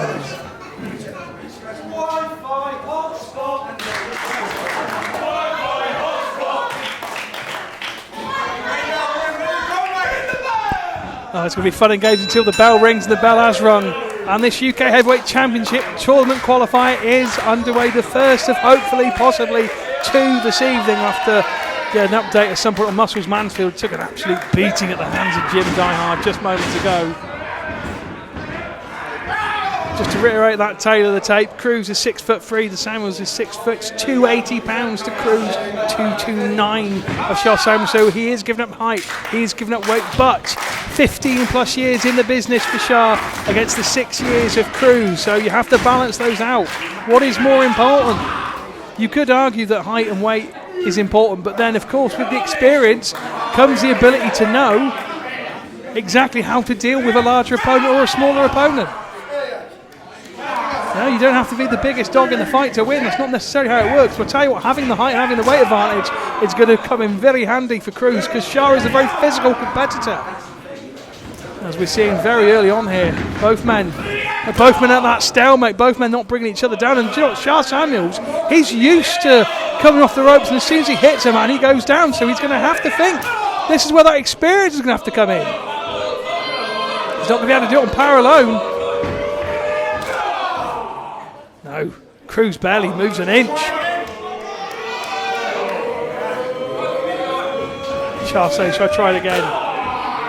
Oh, it's going to be fun and games until the bell rings, and the bell has rung. And this UK Heavyweight Championship tournament qualifier is underway. The first of hopefully, possibly, two this evening after an update at some point on Muscles Mansfield. Took an absolute beating at the hands of Jim Diehard just moments ago. Just to reiterate that tail of the tape, Kroos is 6'3", the Samuels is 6 foot, 280 pounds to Kroos, 229 of Charles Samuels. So he is giving up height, he is giving up weight, but 15 plus years in the business for Shah against the 6 years of Kroos. So you have to balance those out. What is more important? You could argue that height and weight is important, but then of course with the experience comes the ability to know exactly how to deal with a larger opponent or a smaller opponent. No, you don't have to be the biggest dog in the fight to win. That's not necessarily how it works. But I'll tell you what, having the height and having the weight advantage is going to come in very handy for Kroos, because Shah is a very physical competitor. As we're seeing very early on here, both men at that stalemate, both men not bringing each other down. And do you know what, Shah Samuels, he's used to coming off the ropes, and as soon as he hits a man, he goes down. So he's going to have to think. This is where that experience is going to have to come in. He's not going to be able to do it on power alone. No, Kroos barely moves an inch. Shah says, shall I try it again?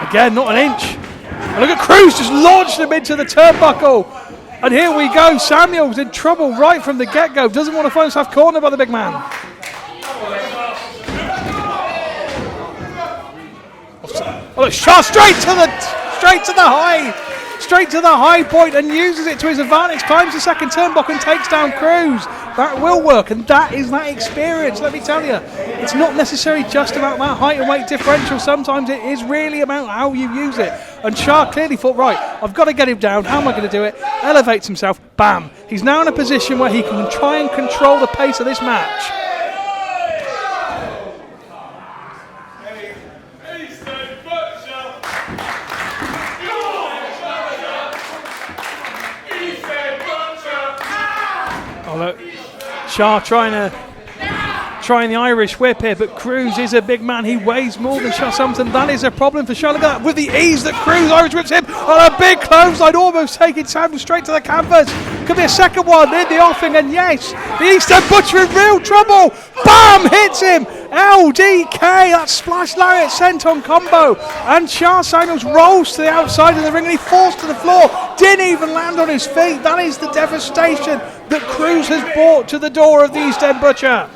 Again, not an inch. And look at Kroos just launched him into the turnbuckle. And here we go, Samuels in trouble right from the get-go. Doesn't want to find himself cornered by the big man. Oh, look, Shah straight to the high point and uses it to his advantage, climbs the second turnbuckle and takes down Kroos. That will work, and that is that experience, let me tell you. It's not necessarily just about that height and weight differential. Sometimes it is really about how you use it. And Shah clearly thought, right, I've got to get him down. How am I going to do it? Elevates himself, bam. He's now in a position where he can try and control the pace of this match. Look, Shah trying the Irish whip here, but Kroos is a big man. He weighs more than Shah something. That is a problem for Shah. Look at that, with the ease that Kroos Irish whips him on a big clothesline, almost taking Samuel straight to the canvas. Could be a second one in the offing, and yes, the Eastern Butcher in real trouble. Bam! Hits him. LDK, that splash lariat senton combo, and Shah Samuels rolls to the outside of the ring and he falls to the floor. Didn't even land on his feet. That is the devastation that Kroos has brought to the door of the Eastern Butcher.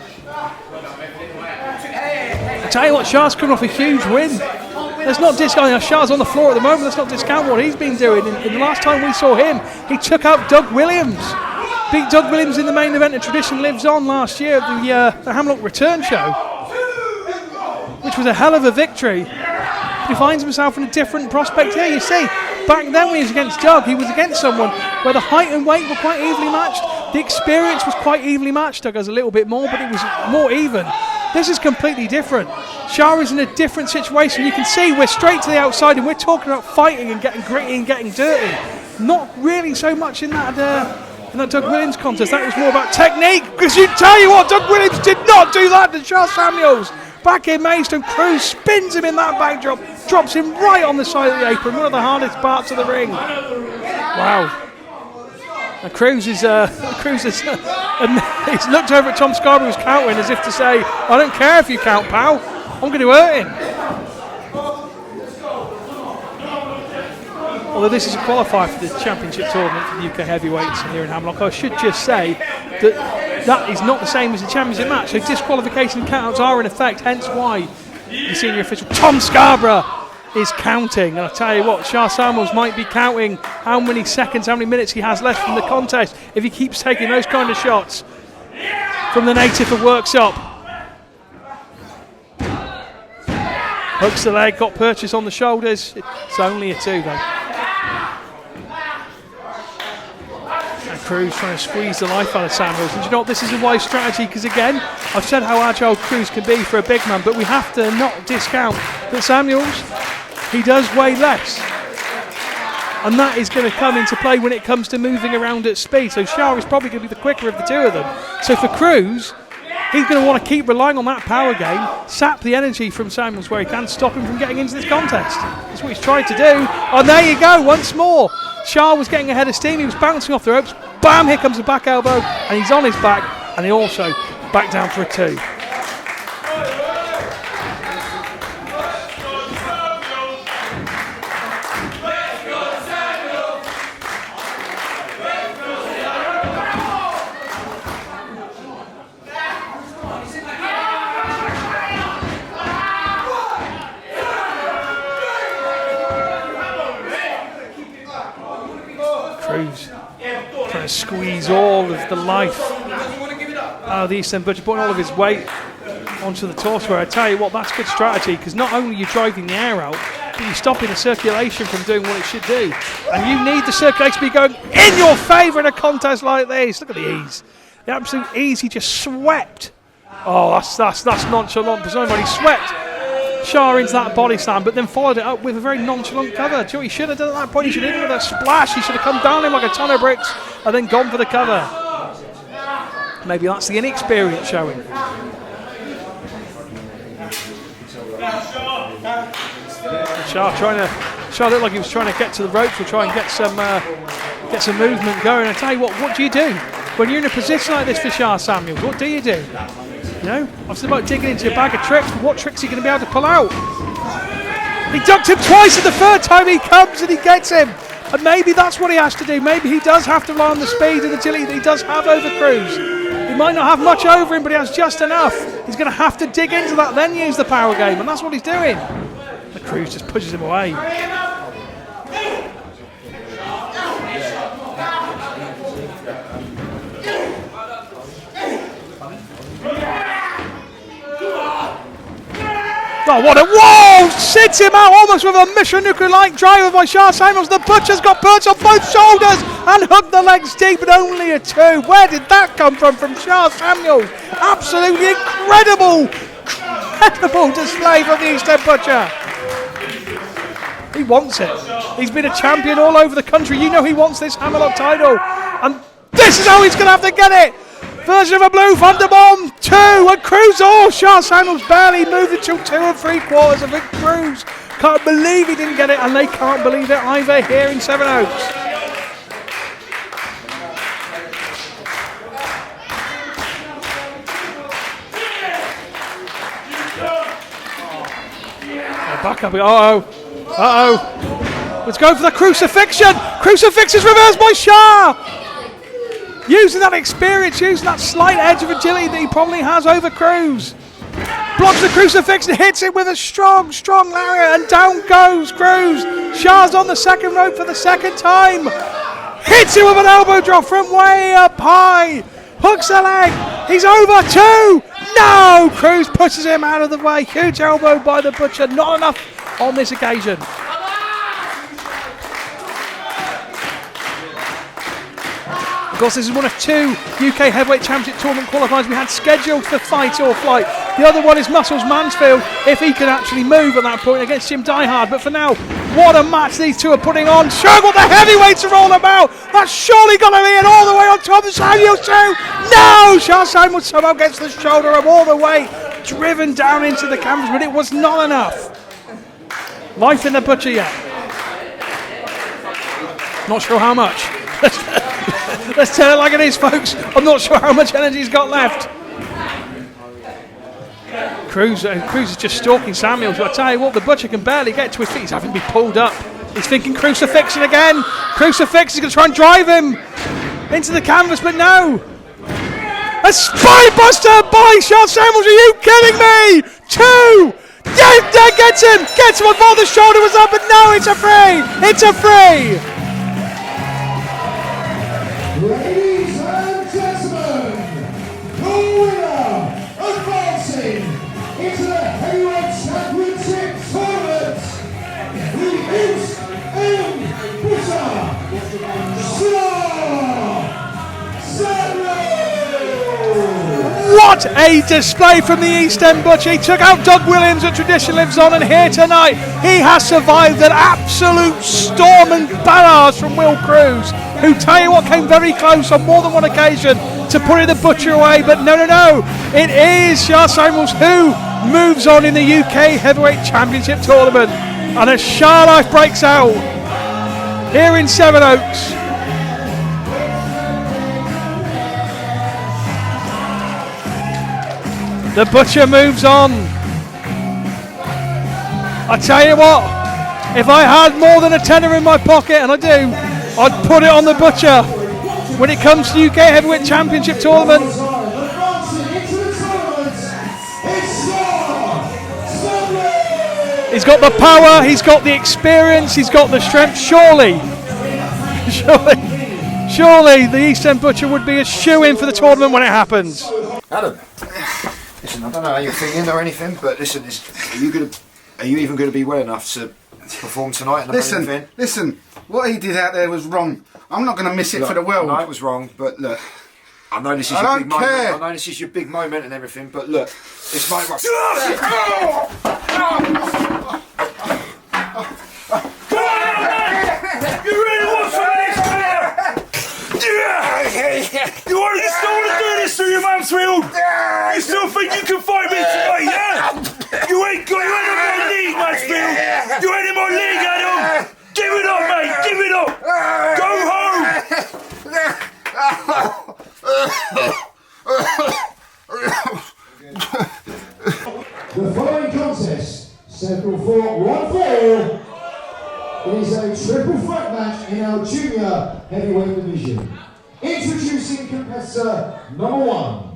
I tell you what, Shah's coming off a huge win. Let's not discount. Shah's on the floor at the moment. Let's not discount what he's been doing. In the last time we saw him, he took out Doug Williams. Beat Doug Williams in the main event, and tradition lives on last year at the Hammerlock Return Show, which was a hell of a victory. But he finds himself in a different prospect here. You see, back then when he was against Doug, he was against someone where the height and weight were quite evenly matched. The experience was quite evenly matched. Doug has a little bit more, but it was more even. This is completely different. Shah is in a different situation. You can see we're straight to the outside, and we're talking about fighting and getting gritty and getting dirty. Not really so much in that Doug Williams contest. That was more about technique, because you tell you what, Doug Williams did not do that to Shah Samuels. Back in Maidstone, Kroos spins him in that backdrop, drops him right on the side of the apron, one of the hardest parts of the ring. Wow. And Kroos is he's looked over at Tom Scarborough, who's counting as if to say, I don't care if you count, pal, I'm going to hurt him. Although this is a qualifier for the championship tournament for the UK heavyweights here in Hammerlock, I should just say that is not the same as the championship match. So disqualification and countouts are in effect, hence why the senior official Tom Scarborough is counting. And I tell you what, Shah Samuels might be counting how many seconds, how many minutes he has left in the contest if he keeps taking those kind of shots from the native that works up. Hooks the leg, got purchase on the shoulders. It's only a 2 though. And Kroos trying to squeeze the life out of Samuels. And you know what, this is a wise strategy because again, I've said how agile Kroos can be for a big man, but we have to not discount that Samuels, he does weigh less. And that is going to come into play when it comes to moving around at speed. So Shah is probably going to be the quicker of the two of them. So for Kroos, he's going to want to keep relying on that power game, sap the energy from Samuels where he can, stop him from getting into this contest. That's what he's tried to do. And there you go, once more. Shah was getting ahead of steam, he was bouncing off the ropes. Bam, here comes a back elbow, and he's on his back, and he also back down for a 2. Kroos trying to squeeze all of the life out of the East End Butcher, putting all of his weight onto the torso. I tell you what, that's good strategy because not only are you driving the air out, but you're stopping the circulation from doing what it should do. And you need the circulation to be going in your favour in a contest like this. Look at the ease. The absolute ease. He just swept. Oh, that's nonchalant. There's nobody swept Shah into that body slam, but then followed it up with a very nonchalant cover. Do you know what he should have done at that point? He should have hit him with a splash. He should have come down him like a ton of bricks and then gone for the cover. Maybe that's the inexperience showing. Shah looked like he was trying to get to the ropes or try and get some movement going. I tell you what do you do when you're in a position like this for Shah Samuels? What do you do? You know, obviously about digging into your bag of tricks, but what tricks are you going to be able to pull out? He ducked him twice, and the third time he comes and he gets him. And maybe that's what he has to do. Maybe he does have to rely on the speed and agility that he does have over Kroos. He might not have much over him, but he has just enough. He's going to have to dig into that, then use the power game, and that's what he's doing. The Kroos just pushes him away. Oh, what a whoa! Sits him out almost with a Mission Nuclear-like driver by Shah Samuels. The Butcher's got perched on both shoulders and hooked the legs deep, but only a 2. Where did that come from Shah Samuels? Absolutely incredible display from the East End Butcher. He wants it. He's been a champion all over the country. You know he wants this Hammerlock title, and this is how he's going to have to get it. Version of a blue Thunderbomb, 2, and Kroos, oh, Shah Samuels barely moved until 2 3/4 of it. Kroos can't believe he didn't get it, and they can't believe it either here in Sevenoaks. Back up, uh-oh. Let's go for the crucifixion. Crucifix is reversed by Shah. Using that experience, using that slight edge of agility that he probably has over Kroos. Blocks the crucifix and hits it with a strong lariat, and down goes Kroos. Shah's on the second rope for the second time. Hits it with an elbow drop from way up high. Hooks the leg. He's over 2. No! Kroos pushes him out of the way. Huge elbow by the Butcher. Not enough on this occasion. Of course, this is one of 2 UK Heavyweight Championship Tournament qualifiers we had scheduled for Fight or Flight. The other one is Muscles Mansfield, if he can actually move at that point against Jim Diehard. But for now, what a match these two are putting on. Showing what the heavyweights are all about. That's surely going to be it all the way on top of Samuels too. No! Shah Samuels somehow gets the shoulder up all the way, driven down into the canvas, but it was not enough. Life in the Butcher yet. Not sure how much. Let's tell it like it is, folks. I'm not sure how much energy he's got left. Kroos is just stalking Samuels, but I tell you what, the Butcher can barely get to his feet. He's having to be pulled up. He's thinking crucifixion again. Crucifix is going to try and drive him into the canvas, but no. A spinebuster by Shah Samuels. Are you kidding me? 2. Gets him! Gets him! I thought the shoulder was up, but no, it's a free! It's a free! Ladies and gentlemen, the winner, advancing into the Heavyweight Championship Tournament, the East End Butcher, What a display from the East End Butcher. He took out Doug Williams, and tradition lives on, and here tonight he has survived an absolute storm and barrage from Will Kroos, who, tell you what, came very close on more than one occasion to putting the Butcher away, but no, it is Charles Samuels who moves on in the UK Heavyweight Championship Tournament, and as Charlife breaks out here in Sevenoaks. The Butcher moves on. I tell you what, if I had more than a tenner in my pocket, and I do, I'd put it on the Butcher when it comes to UK Heavyweight Championship Tournament. He's got the power, he's got the experience, he's got the strength. Surely the East End Butcher would be a shoe-in for the tournament when it happens. Adam, listen, I don't know how you're feeling or anything, but listen, are you even going to be well enough to perform tonight in the main event? Listen, what he did out there was wrong. I'm not going to miss it for the world. I know it was wrong, but look, I know this is your big moment. I know this is your big moment and everything, but look, it's my You really want some of this, player? You want to still want to do this to you, Mansfield? You still think you can fight me tonight, yeah? You ain't in my league, Mansfield. You ain't in my league, Adam. Give it up, mate. Give it up. Go home. The following contest, scheduled for 1 fall, is a triple threat match in our junior heavyweight division. Introducing competitor number 1.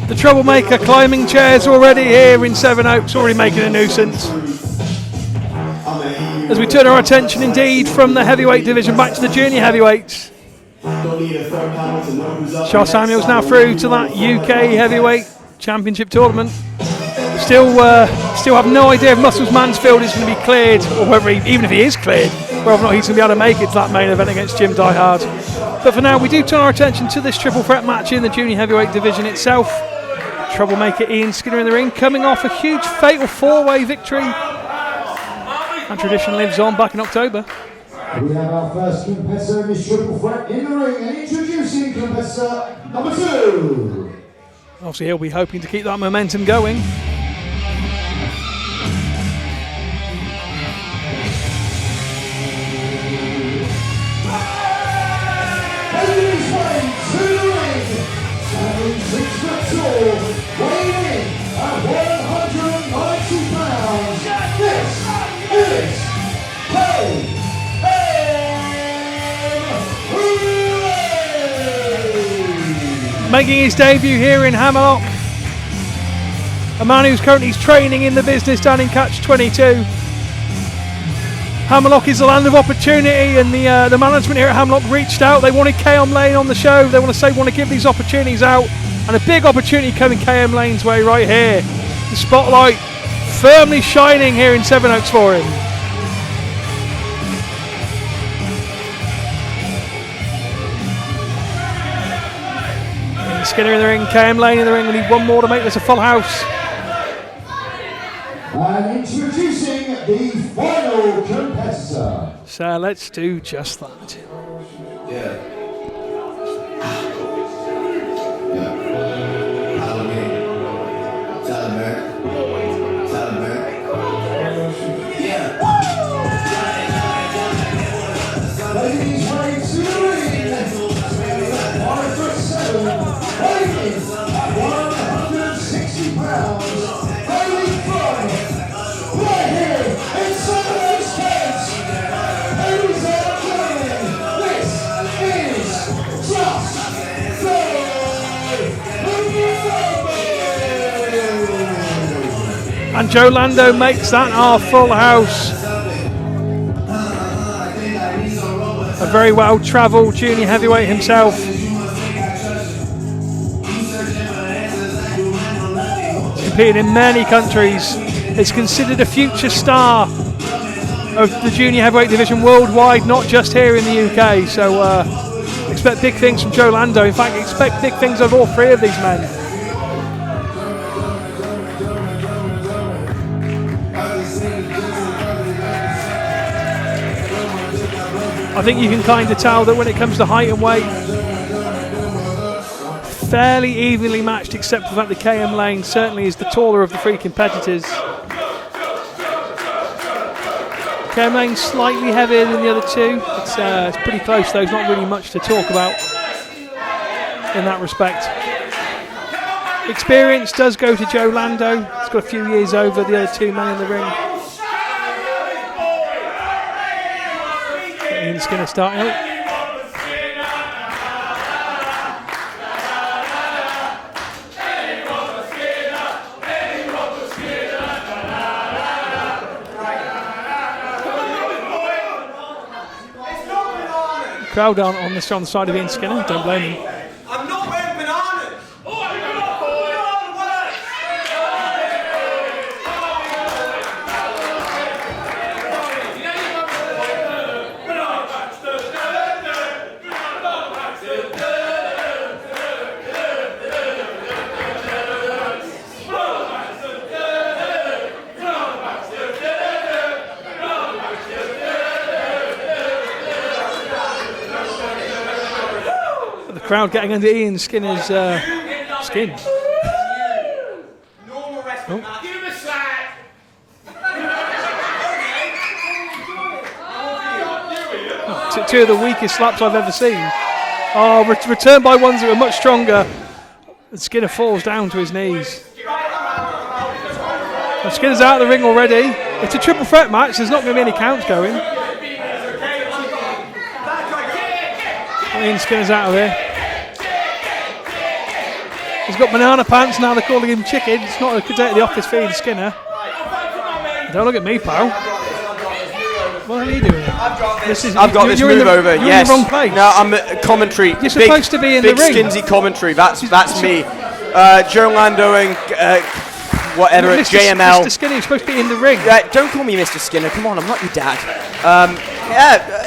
The troublemaker climbing chairs already here in Sevenoaks, already making a nuisance. As we turn our attention indeed from the heavyweight division back to the junior heavyweights. Charles Samuels now through to that UK heavyweight championship tournament. Still have no idea if Muscles Mansfield is going to be cleared, or whether even if he is cleared, whether or not he's going to be able to make it to that main event against Jim Diehard. But for now, we do turn our attention to this triple threat match in the junior heavyweight division itself. Troublemaker Ian Skinner in the ring, coming off a huge fatal 4-way victory. And tradition lives on back in October. We have our first competitor in this triple threat in the ring, and introducing competitor number 2. Obviously, he'll be hoping to keep that momentum going. Making his debut here in Hammerlock, a man who's currently training in the business down in Catch 22. Hammerlock is the land of opportunity, and the management here at Hammerlock reached out. They wanted KM Lane on the show. They want to give these opportunities out, and a big opportunity coming KM Lane's way right here. The spotlight firmly shining here in Sevenoaks for him. Skinner in the ring, KM Lane in the ring. We need one more to make this a full house. And introducing the final competitor. So let's do just that. Yeah. Halloween. Celebrate. Yeah. Ladies, ready to the ring. 5'7", weighing at 160 pounds. Only from right here in Summer's Kids. Ladies and gentlemen, this is just the And Joe Lando makes that our full house. A very well-travelled junior heavyweight himself. Competing in many countries. Is considered a future star of the junior heavyweight division worldwide, not just here in the UK. So expect big things from Joe Lando. In fact, expect big things of all three of these men. I think you can kind of tell that when it comes to height and weight, fairly evenly matched, except for the fact that KM Lane certainly is the taller of the three competitors. KM Lane's slightly heavier than the other two. It's pretty close though, there's not really much to talk about in that respect. Experience does go to Joe Lando. He's got a few years over the other two men in the ring. Ian Skinner starting out. Crowd on the side of Ian Skinner, don't blame him. I'm not wearing bananas. Crowd getting under Ian Skinner's skin. Normal wrestling match. Give him a sack. Two of the weakest slaps I've ever seen. Oh, returned by ones that were much stronger. And Skinner falls down to his knees. Now Skinner's out of the ring already. It's a triple threat match. There's not going to be any counts going. Ian Skinner's out of here. He's got banana pants, now they're calling him chicken. It's not a good day at the office for Ian Skinner. Don't look at me, pal. What are you doing? I've got this move over. You're Yes. in the wrong place. No, I'm commentary. You're supposed to be in the ring. Big skinsy commentary. That's me. Joe Lando and whatever at JML. Mr. Skinner, you're supposed to be in the ring. Don't call me Mr. Skinner. Come on, I'm not your dad.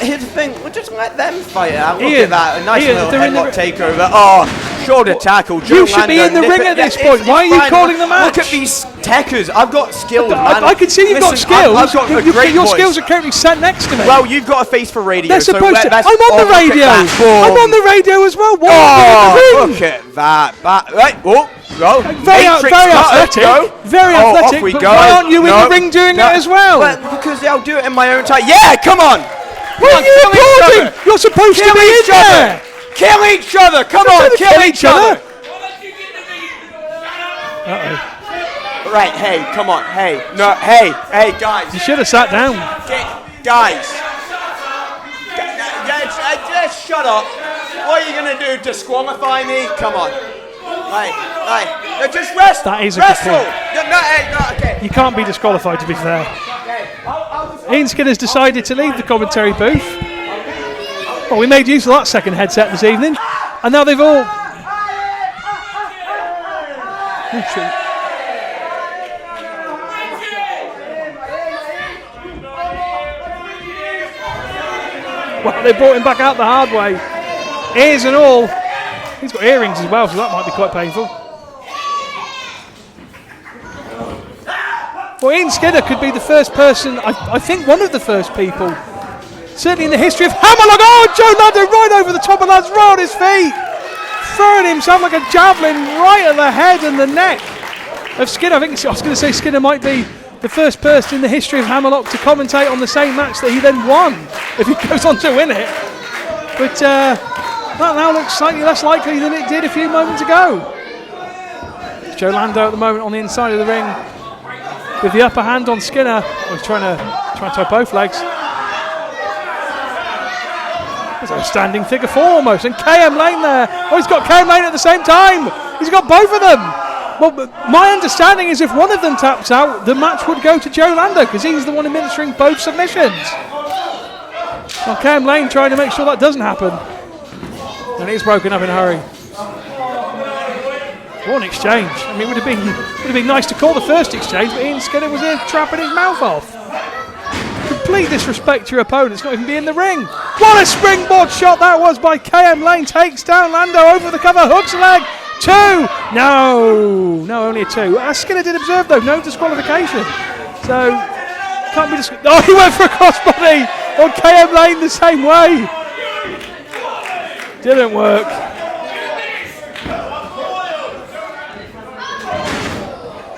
Here's the thing. We'll just let them fight it out. Look at that. A nice little headlock takeover. Oh, shoulder tackle. You should be in the ring at this point. Why are you calling the match? Look at these techers. I've got skills, man. I can see you've got skills. I've got a great your voice. skills are currently sat next to me. Well, you've got a face for radio. They're supposed to. I'm on the look at radio. that. I'm on the radio as well. Why Oh, are you in the ring? look at that. Right. Oh, go. Very Matrix athletic. go. Very Oh, athletic. off we But go. why aren't you in the ring doing it as well? Well, because I'll do it in my own time. Yeah, come on. What are you Kill each applauding? other. You're supposed to Kill be in each other. there. Kill each other. Come You're on, trying to kill each other. Right, hey, come on, hey, no, hey, guys. You should have sat down. Guys. Just shut up. What are you going to do, disqualify me? Come on. Hey, just rest. That is a good wrestle. point. Okay. You can't be disqualified, to be fair. Ian Skinner's decided to leave the commentary booth. Well, we made use of that second headset this evening, and now they've all. Well, they brought him back out the hard way. Ears and all. He's got earrings as well, so that might be quite painful. Well, Ian Skinner could be the first person, I think one of the first people, certainly in the history of Hammerlock. Oh, Joe Lando right over the top of lads, right on his feet, throwing himself like a javelin right at the head and the neck of Skinner. I was going to say Skinner might be the first person in the history of Hammerlock to commentate on the same match that he then won, if he goes on to win it. But that now looks slightly less likely than it did a few moments ago. It's Joe Lando at the moment on the inside of the ring with the upper hand on Skinner. Oh, he's trying to tie both legs. There's a standing figure four almost, and KM Lane there. Oh, he's got KM Lane at the same time. He's got both of them. Well, my understanding is if one of them taps out, the match would go to Joe Lando because he's the one administering both submissions. Well, KM Lane trying to make sure that doesn't happen. And it's broken up in a hurry. What an exchange. I mean, it would have been nice to call the first exchange, but Ian Skinner was here trapping his mouth off. Complete disrespect to your opponents, not even be in the ring. What a springboard shot that was by KM Lane. Takes down Lando over the cover, hooks a leg. 2! No, only a 2. Skinner did observe though, no disqualification. So, can't be oh, he went for a crossbody on KM Lane the same way. Didn't work.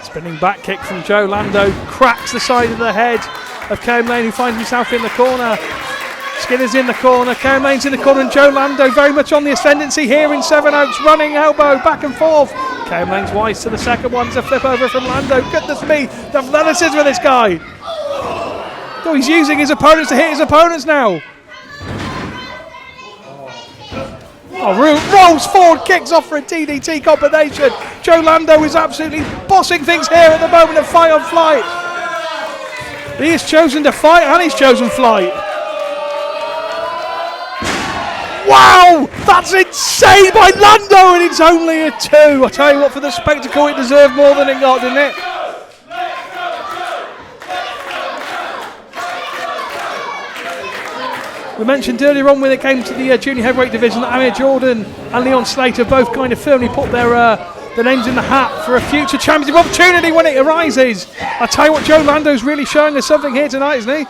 Spinning back kick from Joe Lando, cracks the side of the head of KM Lane, who finds himself in the corner. Skinner's in the corner, KM Lane's in the corner, and Joe Lando very much on the ascendancy here in Sevenoaks, running elbow back and forth. KM Lane's wise to the second one, to flip over from Lando. Goodness me, the athleticism of this guy. Oh, he's using his opponents to hit his opponents now. Oh, rolls forward, kicks off for a DDT combination. Joe Lando is absolutely bossing things here at the moment of fight on flight. He has chosen to fight and he's chosen flight. Wow, that's insane by Lando, and it's only a 2. I tell you what, for the spectacle, it deserved more than it got, didn't it? We mentioned earlier on when it came to the junior heavyweight division that Amir Jordan and Leon Slater both kind of firmly put their names in the hat for a future championship opportunity when it arises. I tell you what, Joe Lando's really showing us something here tonight, isn't he?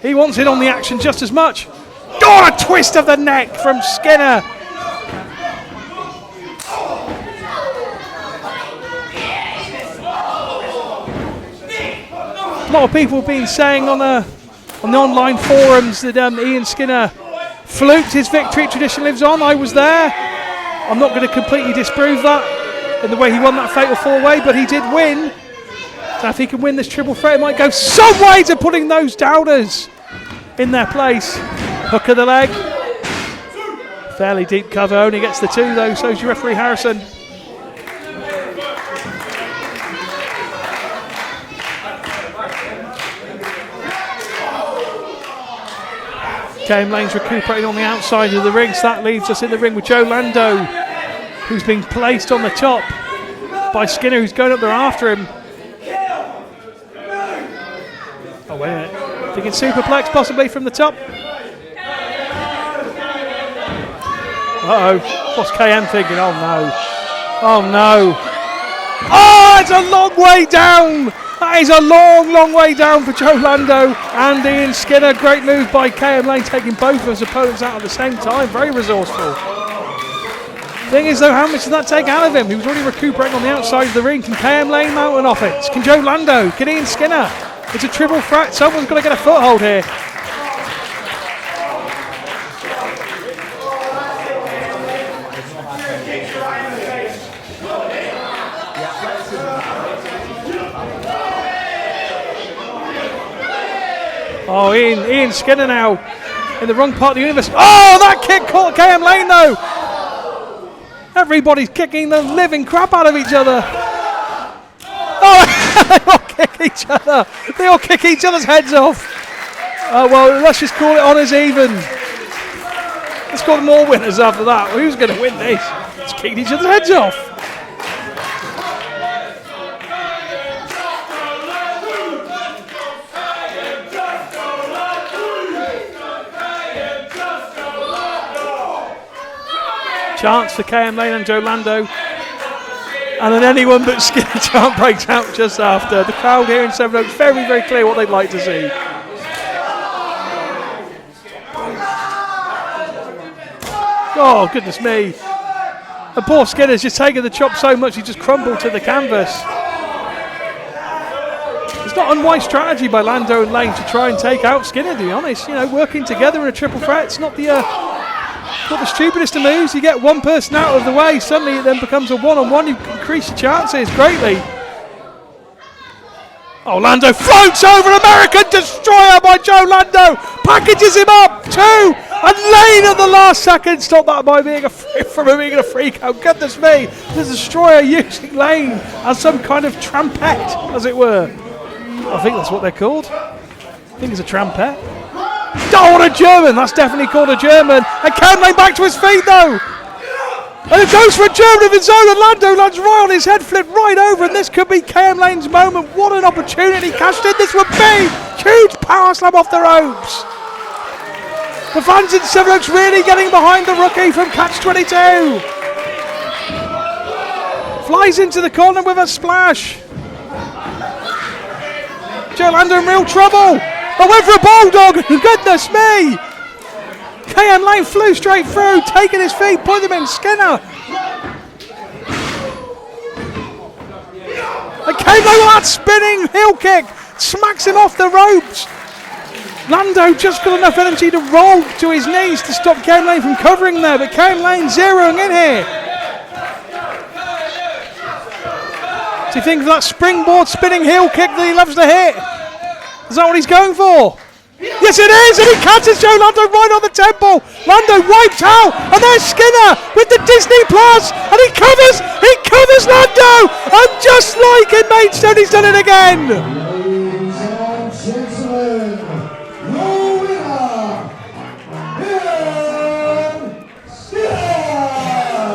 He wants in on the action just as much. Oh, a twist of the neck from Skinner. A lot of people have been saying on the online forums that Ian Skinner fluked his victory. Tradition lives on. I was there. I'm not going to completely disprove that in the way he won that fatal 4-way, but he did win. So if he can win this triple threat, it might go some way to putting those doubters in their place. Hook of the leg. Fairly deep cover, only gets the 2 though, so's your referee Harrison. KM Lane's recuperating on the outside of the ring, so that leaves us in the ring with Joe Lando, who's been placed on the top by Skinner, who's going up there after him. Oh, wait a minute. Thinking superplex possibly from the top. Uh-oh. What's KM thinking? Oh, no. Oh, no. Oh, it's a long way down. That is a long, long way down for Joe Lando and Ian Skinner. Great move by KM Lane, taking both of his opponents out at the same time. Very resourceful. Thing is, though, how much does that take out of him? He was already recuperating on the outside of the ring. Can KM Lane mount an offense? Can Joe Lando? Can Ian Skinner? It's a triple threat. Someone's got to get a foothold here. Oh, Ian Skinner now in the wrong part of the universe. Oh, that kick caught KM Lane though. Everybody's kicking the living crap out of each other. Oh, they all kick each other. They all kick each other's heads off. Oh, well, let's just call it honours even. Let's call them all winners after that. Well, who's going to win this? Just kicking each other's heads off. chance for KM Lane and Joe Lando. And then anyone but Skinner chant breaks out just after. The crowd here in Sevenoaks very, very clear what they'd like to see. Oh, goodness me. And poor Skinner's just taken the chop so much he just crumbled to the canvas. It's not unwise strategy by Lando and Lane to try and take out Skinner, to be honest. You know, working together in a triple threat, it's not the stupidest of moves. You get one person out of the way, suddenly it then becomes a one-on-one. You increase your chances greatly. Oh, Lando floats over American Destroyer by Joe Lando. Packages him up, 2. And Lane at the last second stopped that by being from being a freak out. Goodness me, the Destroyer using Lane as some kind of trampette, as it were. I think that's what they're called. I think it's a trampette. Oh, what a German! That's definitely called a German. And KM Lane back to his feet though. And it goes for a German of his own, and Lando lands right on his head, flipped right over, and this could be KM Lane's moment. What an opportunity cashed in this would be! Huge power slam off the ropes. The fans in Sevenoaks really getting behind the rookie from Catch 22. Flies into the corner with a splash. Joe Lando in real trouble. I went for a bulldog. Goodness me. KM Lane flew straight through, taking his feet, put them in Skinner. And KM Lane with that spinning heel kick smacks him off the ropes. Lando just got enough energy to roll to his knees to stop KM Lane from covering there, but KM Lane zeroing in here. Do you think of that springboard spinning heel kick that he loves to hit? Is that what he's going for? Yes it is, and he catches Joe Lando right on the temple. Lando wiped out, and there's Skinner with the Disney Plus, and he covers Lando, and just like in Maidstone, he's done it again. Ladies and gentlemen, your winner,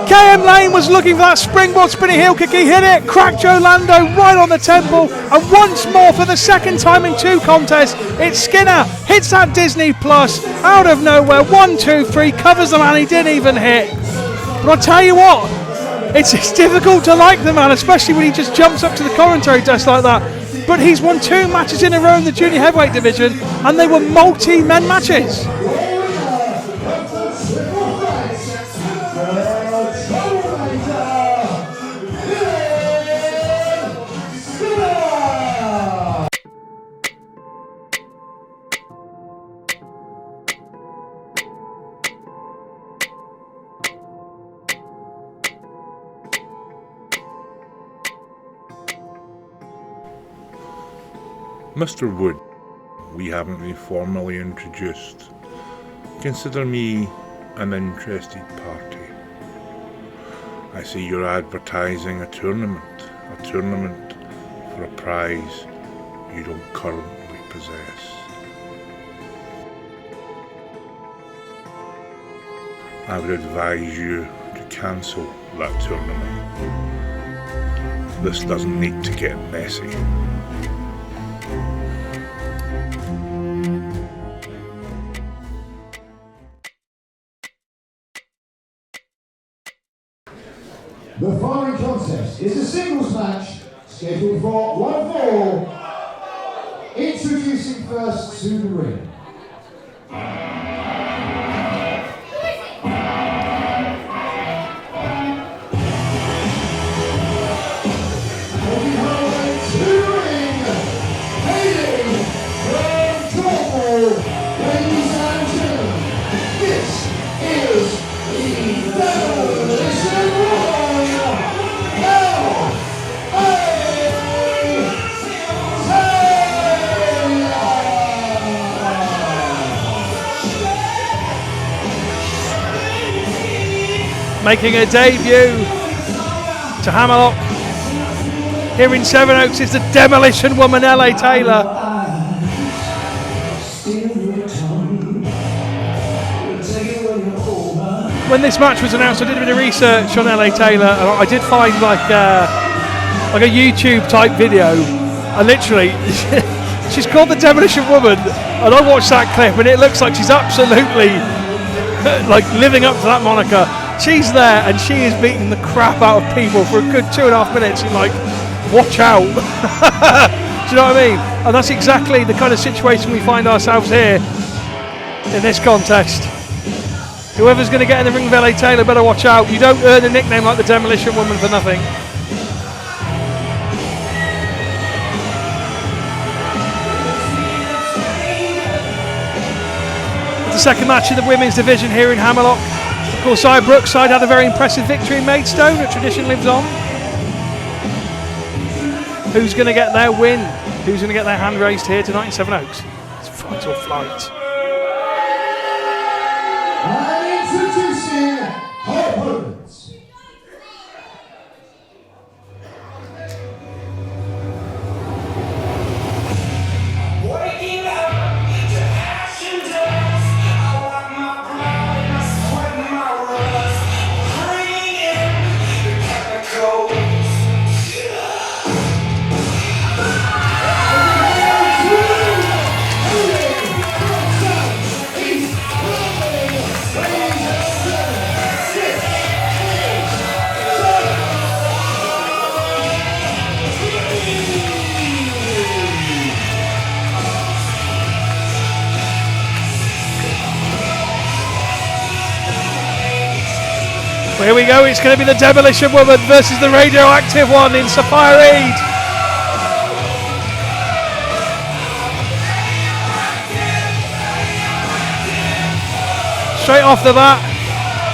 KM Lane was looking for that springboard spinning heel kick. He hit it, cracked Joe Lando right on the temple, and once more for the second time in 2 contests, it's Skinner hits that Disney Plus out of nowhere. 1, 2, 3, covers the man he didn't even hit. But I'll tell you what, it's difficult to like the man, especially when he just jumps up to the commentary desk like that. But he's won 2 matches in a row in the junior heavyweight division, and they were multi-men matches. Mr. Wood, we haven't been formally introduced. Consider me an interested party. I see you're advertising a tournament for a prize you don't currently possess. I would advise you to cancel that tournament. This doesn't need to get messy. The following contest is a singles match scheduled for 1 fall. Introducing first to the ring. Making a debut to Hammerlock here in Sevenoaks is the Demolition Woman, LA Taylor. When this match was announced, I did a bit of research on LA Taylor, and I did find like a YouTube type video, and literally she's called the Demolition Woman, and I watched that clip, and it looks like she's absolutely like living up to that moniker. She's there and she is beating the crap out of people for a good 2.5 minutes. You're like, watch out. Do you know what I mean? And that's exactly the kind of situation we find ourselves here in this contest. Whoever's going to get in the ring with LA Taylor better watch out. You don't earn a nickname like the Demolition Woman for nothing. The second match of the women's division here in Hammerlock. Of course, Brookside had a very impressive victory in Maidstone. The tradition lives on. Who's going to get their win? Who's going to get their hand raised here tonight in Sevenoaks? It's fight or flight. And introducing her opponents. Waking up to ash and dust. I wipe my brow and I sweat my rust. Bringing in the chemicals. Well, here we go. It's going to be the Demolition Woman versus the radioactive one in Safire. Straight off the bat,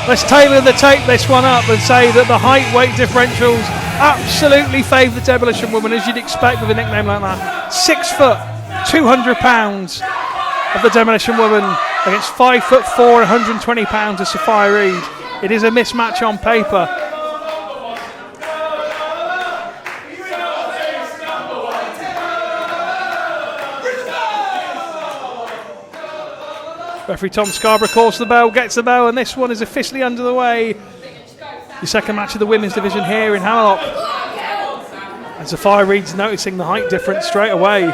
let's tailor this one up and say that the height weight differentials absolutely favour the Demolition Woman, as you'd expect with a nickname like that. 6 foot, 200 pounds of the Demolition Woman against 5 foot 4, 120 pounds of Safire. It is a mismatch on paper. Referee Tom Scarborough calls the bell, gets the bell, and this one is officially under the way. The second match of the women's division here in Hammerlock. And Safire Reed's noticing the height difference straight away.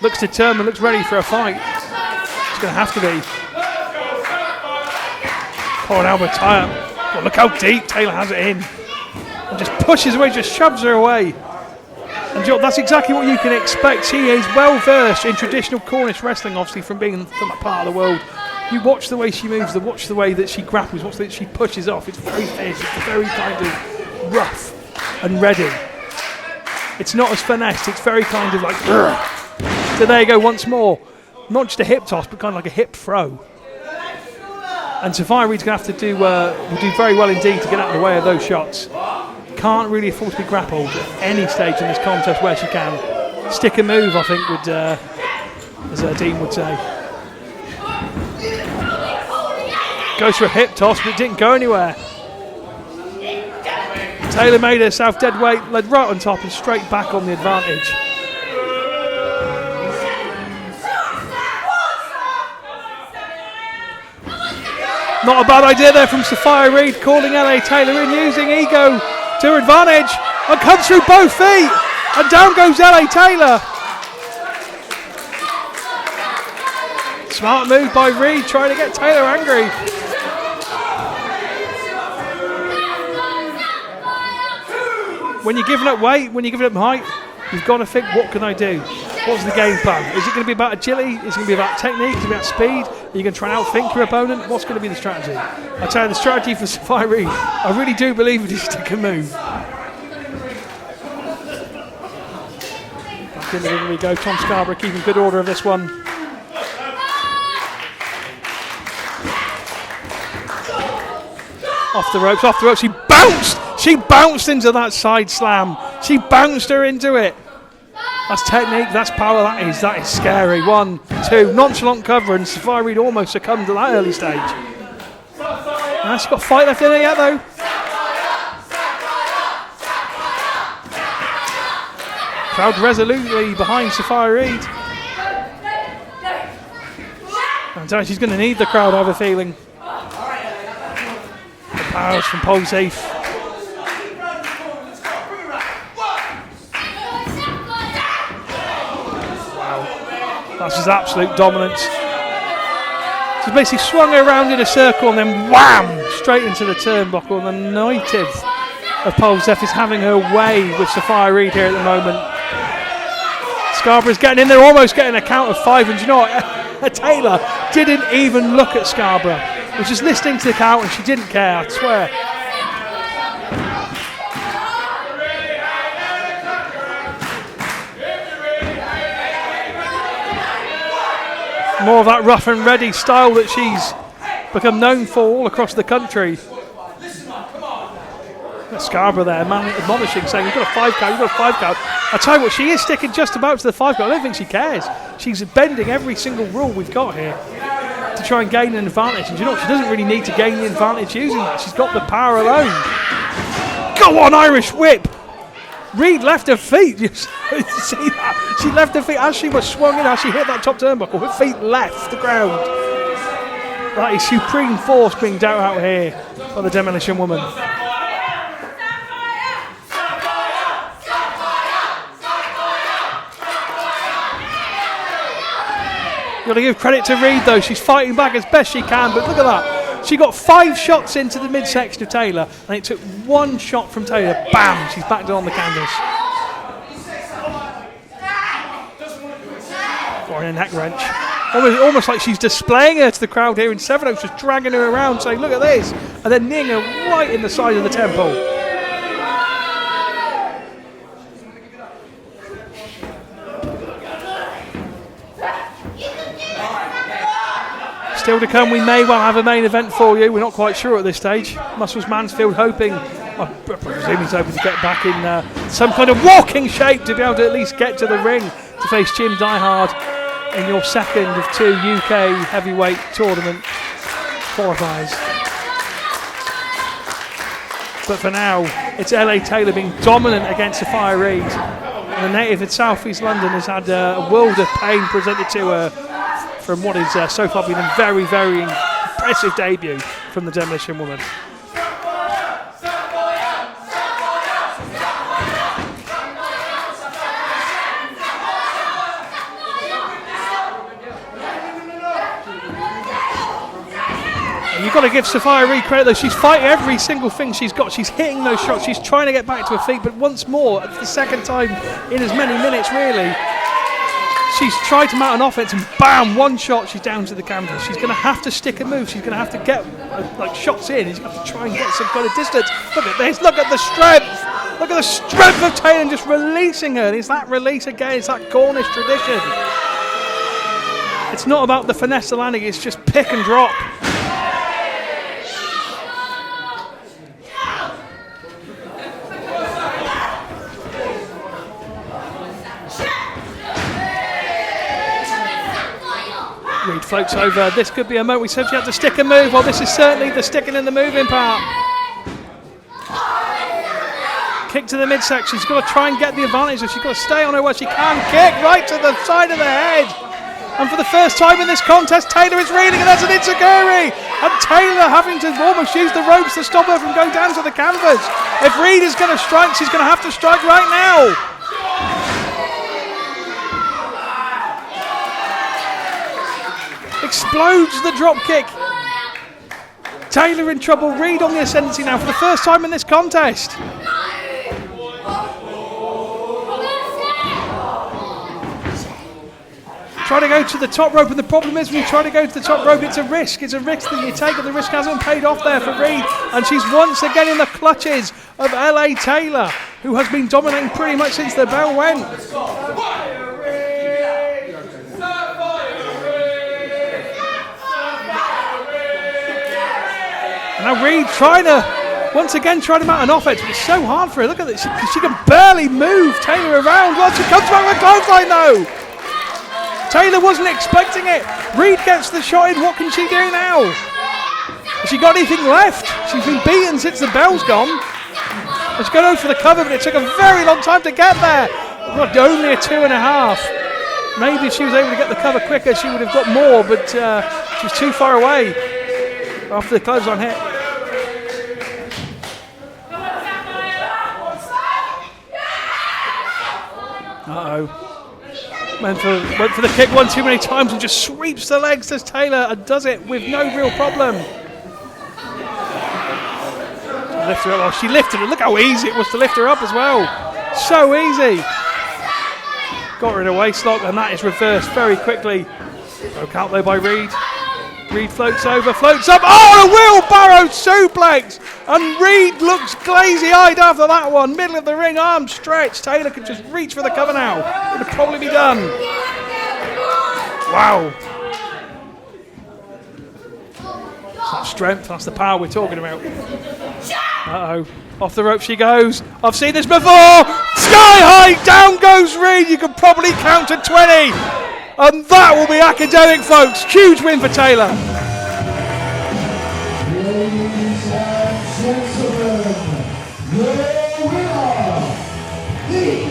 Looks determined, looks ready for a fight. It's going to have to be. Oh, an elbow tie up. But look how deep Taylor has it in. And just pushes away, just shoves her away. And Joe, that's exactly what you can expect. She is well versed in traditional Cornish wrestling, obviously, from being from that part of the world. You watch the way she moves, watch the way that she grapples, watch the way that she pushes off. It's very fierce, it's very kind of rough and ready. It's not as finessed, it's very kind of like, Urgh. So there you go once more. Not just a hip toss, but kind of like a hip throw. And Safire Reed's going to have to do very well indeed to get out of the way of those shots. Can't really afford to be grappled at any stage in this contest where she can. Stick and move, I think, would, as Dean would say. Goes for a hip toss, but it didn't go anywhere. Taylor made herself dead weight, led right on top and straight back on the advantage. Not a bad idea there from Safire Reed, calling LA Taylor in, using ego to her advantage, and comes through both feet, and down goes LA Taylor. Smart move by Reed, trying to get Taylor angry. When you're giving up weight, when you're giving up height, you've got to think, what can I do? What's the game plan? Is it going to be about agility? Is it going to be about technique? Is it about speed? Are you going to try and outthink your opponent? What's going to be the strategy? I tell you, the strategy for Safire Reed, I really do believe it is stick and move. Back in the ring we go. Tom Scarborough keeping good order of this one. Off the ropes, off the ropes. She bounced into that side slam. She bounced her into it. That's technique, that's power, that is scary. 1, 2, nonchalant cover, and Safire Reed almost succumbed to that early stage. Now she's got a fight left in her yet though. Crowd resolutely behind Safire Reed. And she's going to need the crowd, I have a feeling. The powers from Pole Safe. That's his absolute dominance. She's basically swung her around in a circle and then wham! Straight into the turnbuckle. And the native of Polzef is having her way with Safire Reed here at the moment. Scarborough's getting in there, almost getting a count of 5. And you know what? Taylor didn't even look at Scarborough. She was just listening to the count and she didn't care, I swear. More of that rough and ready style that she's become known for all across the country. Scarborough there, man, admonishing, saying, you've got a 5 count, you've got a 5 count. I tell you what, she is sticking just about to the 5 count. I don't think she cares. She's bending every single rule we've got here to try and gain an advantage. And you know what? She doesn't really need to gain the advantage using that. She's got the power alone. Go on, Irish whip! Reed left her feet. You see that? She left her feet as she was swung in, as she hit that top turnbuckle. Her feet left the ground. That is supreme force being dealt out here by the Demolition Woman. Got to give credit to Reed though. She's fighting back as best she can, but look at that. She got 5 shots into the midsection of Taylor, and it took 1 shot from Taylor. Bam! She's back down on the canvas. Got a neck wrench. Almost like she's displaying her to the crowd here in Sevenoaks, just dragging her around, saying, "Look at this," and then kneeing her right in the side of the temple. Still to come, we may well have a main event for you. We're not quite sure at this stage. Muscles Mansfield hoping, I presume he's hoping to get back in some kind of walking shape to be able to at least get to the ring to face Jim Diehard in your second of 2 UK heavyweight tournament qualifiers. But for now, it's LA Taylor being dominant against Safire Reed. And the native in South East London has had a world of pain presented to her from what is so far been a very, very impressive debut from the Demolition Woman. You've got to give Safire Reed credit though. She's fighting every single thing she's got. She's hitting those shots. She's trying to get back to her feet, but once more, the second time in as many minutes really, she's tried to mount an offense and bam, 1 shot, she's down to the canvas. She's going to have to stick and move. She's going to have to get like shots in. She's going to have to try and get some kind of distance. Look at this. Look at the strength. Look at the strength of Taylor and just releasing her. And it's that release again. It's that Cornish tradition. It's not about the finesse landing. It's just pick and drop. Reed floats over. This could be a moment. We said she had to stick and move. Well, this is certainly the sticking and the moving part. Kick to the midsection. She's got to try and get the advantage. She's got to stay on her where she can. Kick right to the side of the head. And for the first time in this contest, Taylor is reeling, and that's an enziguri. And Taylor having to almost use the ropes to stop her from going down to the canvas. If Reed is going to strike, she's going to have to strike right now. Explodes the drop kick. Taylor in trouble. Reed on the ascendancy now for the first time in this contest. Try to go to the top rope, and the problem is when you try to go to the top rope, it's a risk. It's a risk that you take, and the risk hasn't paid off there for Reed. And she's once again in the clutches of LA Taylor, who has been dominating pretty much since the bell went. Now Reed trying to, once again, trying to mount an offense, but it's so hard for her. Look at this. She can barely move Taylor around. Well, she comes back with a clothesline though. Taylor wasn't expecting it. Reed gets the shot in. What can she do now? Has she got anything left? She's been beaten since the bell's gone. She's going over for the cover, but it took a very long time to get there. What, only a 2.5. Maybe if she was able to get the cover quicker, she would have got more, but she was too far away after the clothesline hit. Uh-oh. Went for the kick one too many times and just sweeps the legs as Taylor and does it with no real problem. Lift her up. Oh, she lifted her. Look how easy it was to lift her up as well. So easy. Got her in a waistlock, and that is reversed very quickly. Broke out though by Reed. Reed floats over, floats up. Oh, a wheelbarrow suplex! And Reed looks glazy-eyed after that one. Middle of the ring, arm stretched. Taylor could just reach for the cover now. It would probably be done. Wow. That's strength, that's the power we're talking about. Uh-oh. Off the rope she goes. I've seen this before. Sky high, down goes Reed. You can probably count to 20. And that will be academic, folks. Huge win for Taylor. Ladies and gentlemen, your winner, the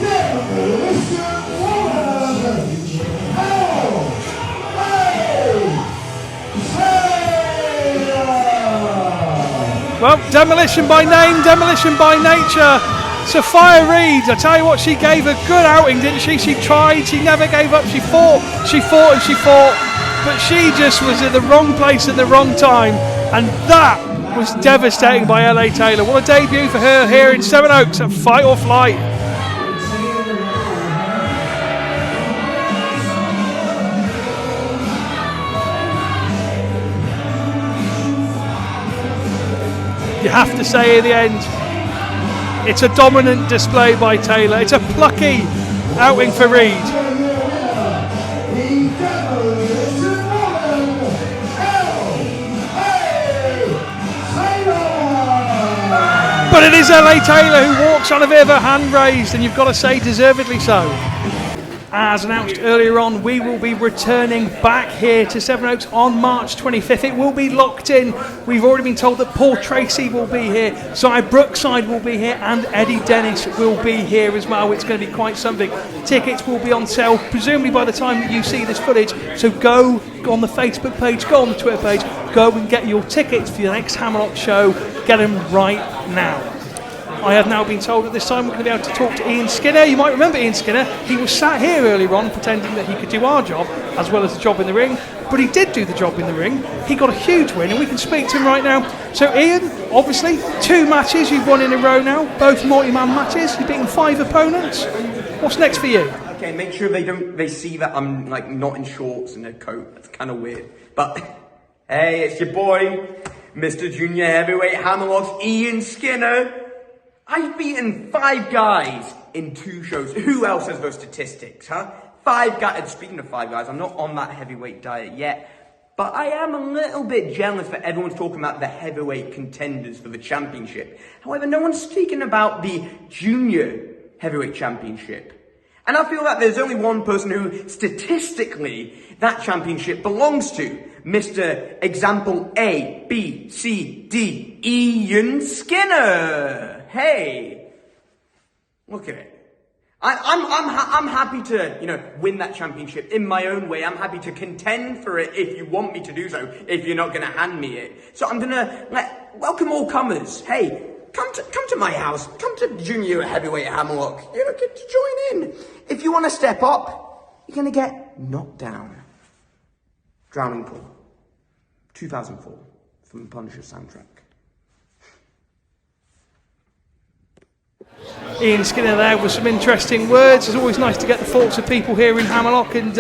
Demolition Woman, Well, demolition by name, demolition by nature. Safire Reed, I tell you what, she gave a good outing, didn't she? She tried, she never gave up, she fought, and she fought, but she just was in the wrong place at the wrong time, and that was devastating by LA Taylor. What a debut for her here in Sevenoaks at Fight or Flight. You have to say in the end, it's a dominant display by Taylor. It's a plucky outing for Reed. But it is LA Taylor who walks on a bit of a hand raised, and you've got to say deservedly so. As announced earlier on, we will be returning back here to Sevenoaks on March 25th. It will be locked in. We've already been told that Paul Tracy will be here, Zy Brookside will be here, and Eddie Dennis will be here as well. It's going to be quite something. Tickets will be on sale, presumably by the time that you see this footage. So go on the Facebook page, go on the Twitter page, go and get your tickets for your next Hammerlock show. Get them right now. I have now been told at this time we're going to be able to talk to Ian Skinner. You might remember Ian Skinner. He was sat here earlier on pretending that he could do our job as well as the job in the ring. But he did do the job in the ring. He got a huge win, and we can speak to him right now. So Ian, obviously, 2 matches you've won in a row now, both multi-man matches. You've beaten 5 opponents. What's next for you? Okay, make sure they see that I'm like not in shorts and a coat. That's kind of weird. But hey, it's your boy, Mr. Junior Heavyweight Hammerlock's Ian Skinner. I've beaten 5 guys in 2 shows. Who else has those statistics, huh? 5 guys. Speaking of 5 guys, I'm not on that heavyweight diet yet, but I am a little bit jealous that everyone's talking about the heavyweight contenders for the championship. However, no one's speaking about the junior heavyweight championship. And I feel that there's only one person who, statistically, that championship belongs to. Mr. Example A, B, C, D, Ian Skinner. Hey, look at it. I'm happy to, win that championship in my own way. I'm happy to contend for it if you want me to do so, if you're not going to hand me it. So I'm going to welcome all comers. Hey, come to my house. Come to Junior Heavyweight Hammerlock. Get to join in. If you want to step up, you're going to get knocked down. Drowning Pool, 2004, from the Punisher soundtrack. Ian Skinner there with some interesting words. It's always nice to get the thoughts of people here in Hammerlock, and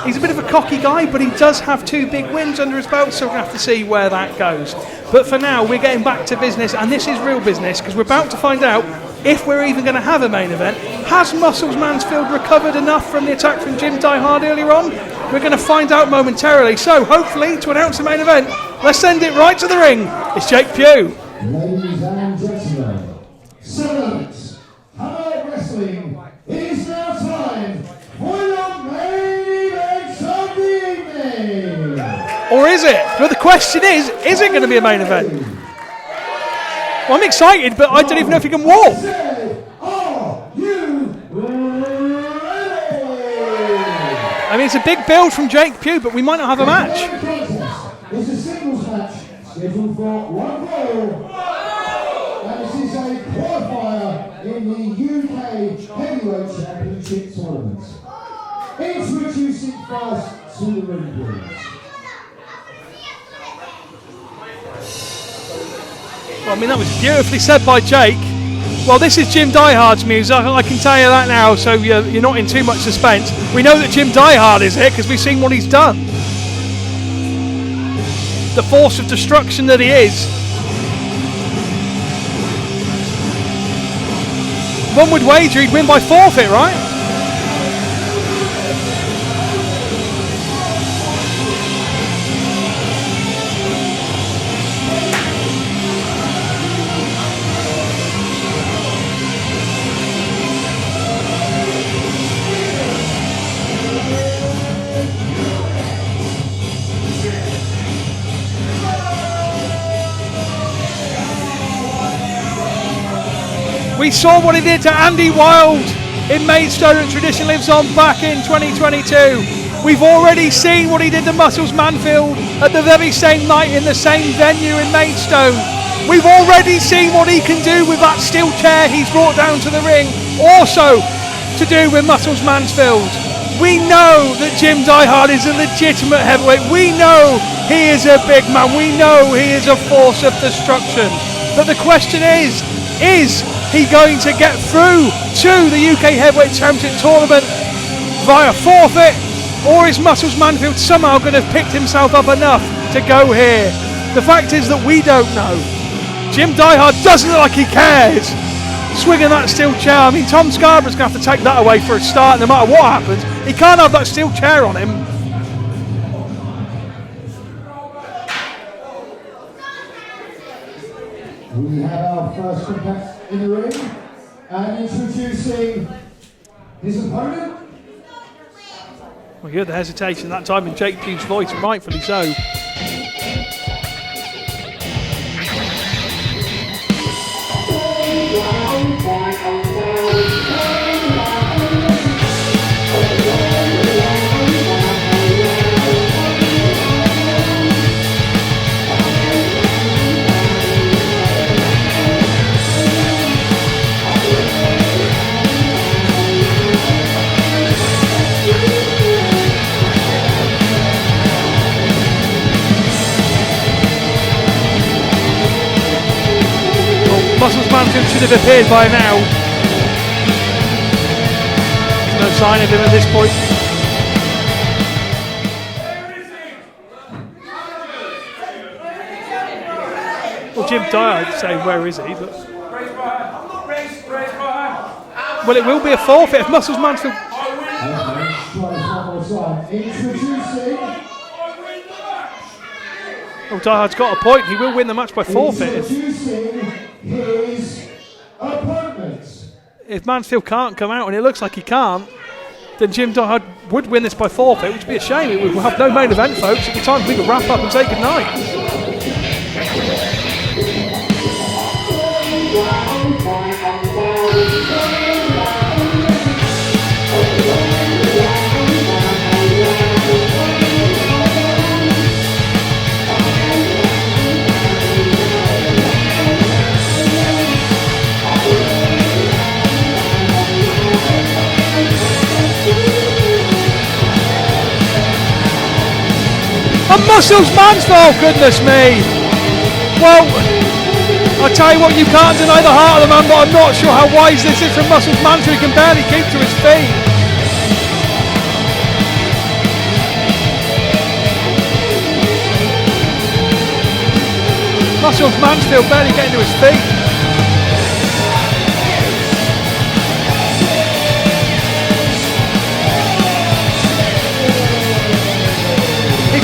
he's a bit of a cocky guy, but he does have 2 big wins under his belt, so we're going to have to see where that goes. But for now, we're getting back to business, and this is real business, because we're about to find out if we're even going to have a main event. Has Muscles Mansfield recovered enough from the attack from Jim Diehard earlier on? We're going to find out momentarily. So hopefully, to announce the main event, let's send it right to the ring. It's Jake Pugh. Ladies and gentlemen, Sevenoaks Hammerlock Wrestling, it is now time for your main event of the evening. Or is it? But the question is it going to be a main event? Well, I'm excited, but I don't even know if he can walk. Are you ready? I mean, it's a big build from Jake Pugh, but we might not have a match. It's a singles match scheduled for 1 fall. And this is a qualifier in the UK Heavyweight Championship Tournament. Introducing first to the ring, please. Well, I mean, that was beautifully said by Jake. Well, this is Jim Diehard's music, I can tell you that now, so you're not in too much suspense. We know that Jim Diehard is here because we've seen what he's done. The force of destruction that he is. One would wager he'd win by forfeit, right? We saw what he did to Andy Wilde in Maidstone, and tradition lives on back in 2022. We've already seen what he did to Muscles Mansfield at the very same night in the same venue in Maidstone. We've already seen what he can do with that steel chair he's brought down to the ring, also to do with Muscles Mansfield. We know that Jim Diehard is a legitimate heavyweight. We know he is a big man. We know he is a force of destruction. But the question is he going to get through to the UK Heavyweight Championship Tournament via forfeit, or is Muscles Mansfield somehow going to have picked himself up enough to go here? The fact is that we don't know. Jim Diehard doesn't look like he cares. Swinging that steel chair, I mean, Tom Scarborough's going to have to take that away for a start no matter what happens. He can't have that steel chair on him. We have our first contact in the ring, and introducing his opponent. Well, you heard the hesitation that time in Jake Pugh's voice, and rightfully so. Muscles Mansfield should have appeared by now. There's no sign of him at this point. Well, Jim Diehard saying where is he, but well, it will be a forfeit if Muscles Mansfield. Oh, Diehard's got a point. He will win the match by forfeit. His opponent. If Mansfield can't come out, and it looks like he can't, then Jim Diehard would win this by forfeit, which would be a shame. It would have no main event, folks. At the time, we could wrap up and say goodnight. And Muscles Mansfield, goodness me. Well, I tell you what, you can't deny the heart of the man, but I'm not sure how wise this is from Muscles Mansfield. He can barely keep to his feet. Muscles Mansfield barely getting to his feet.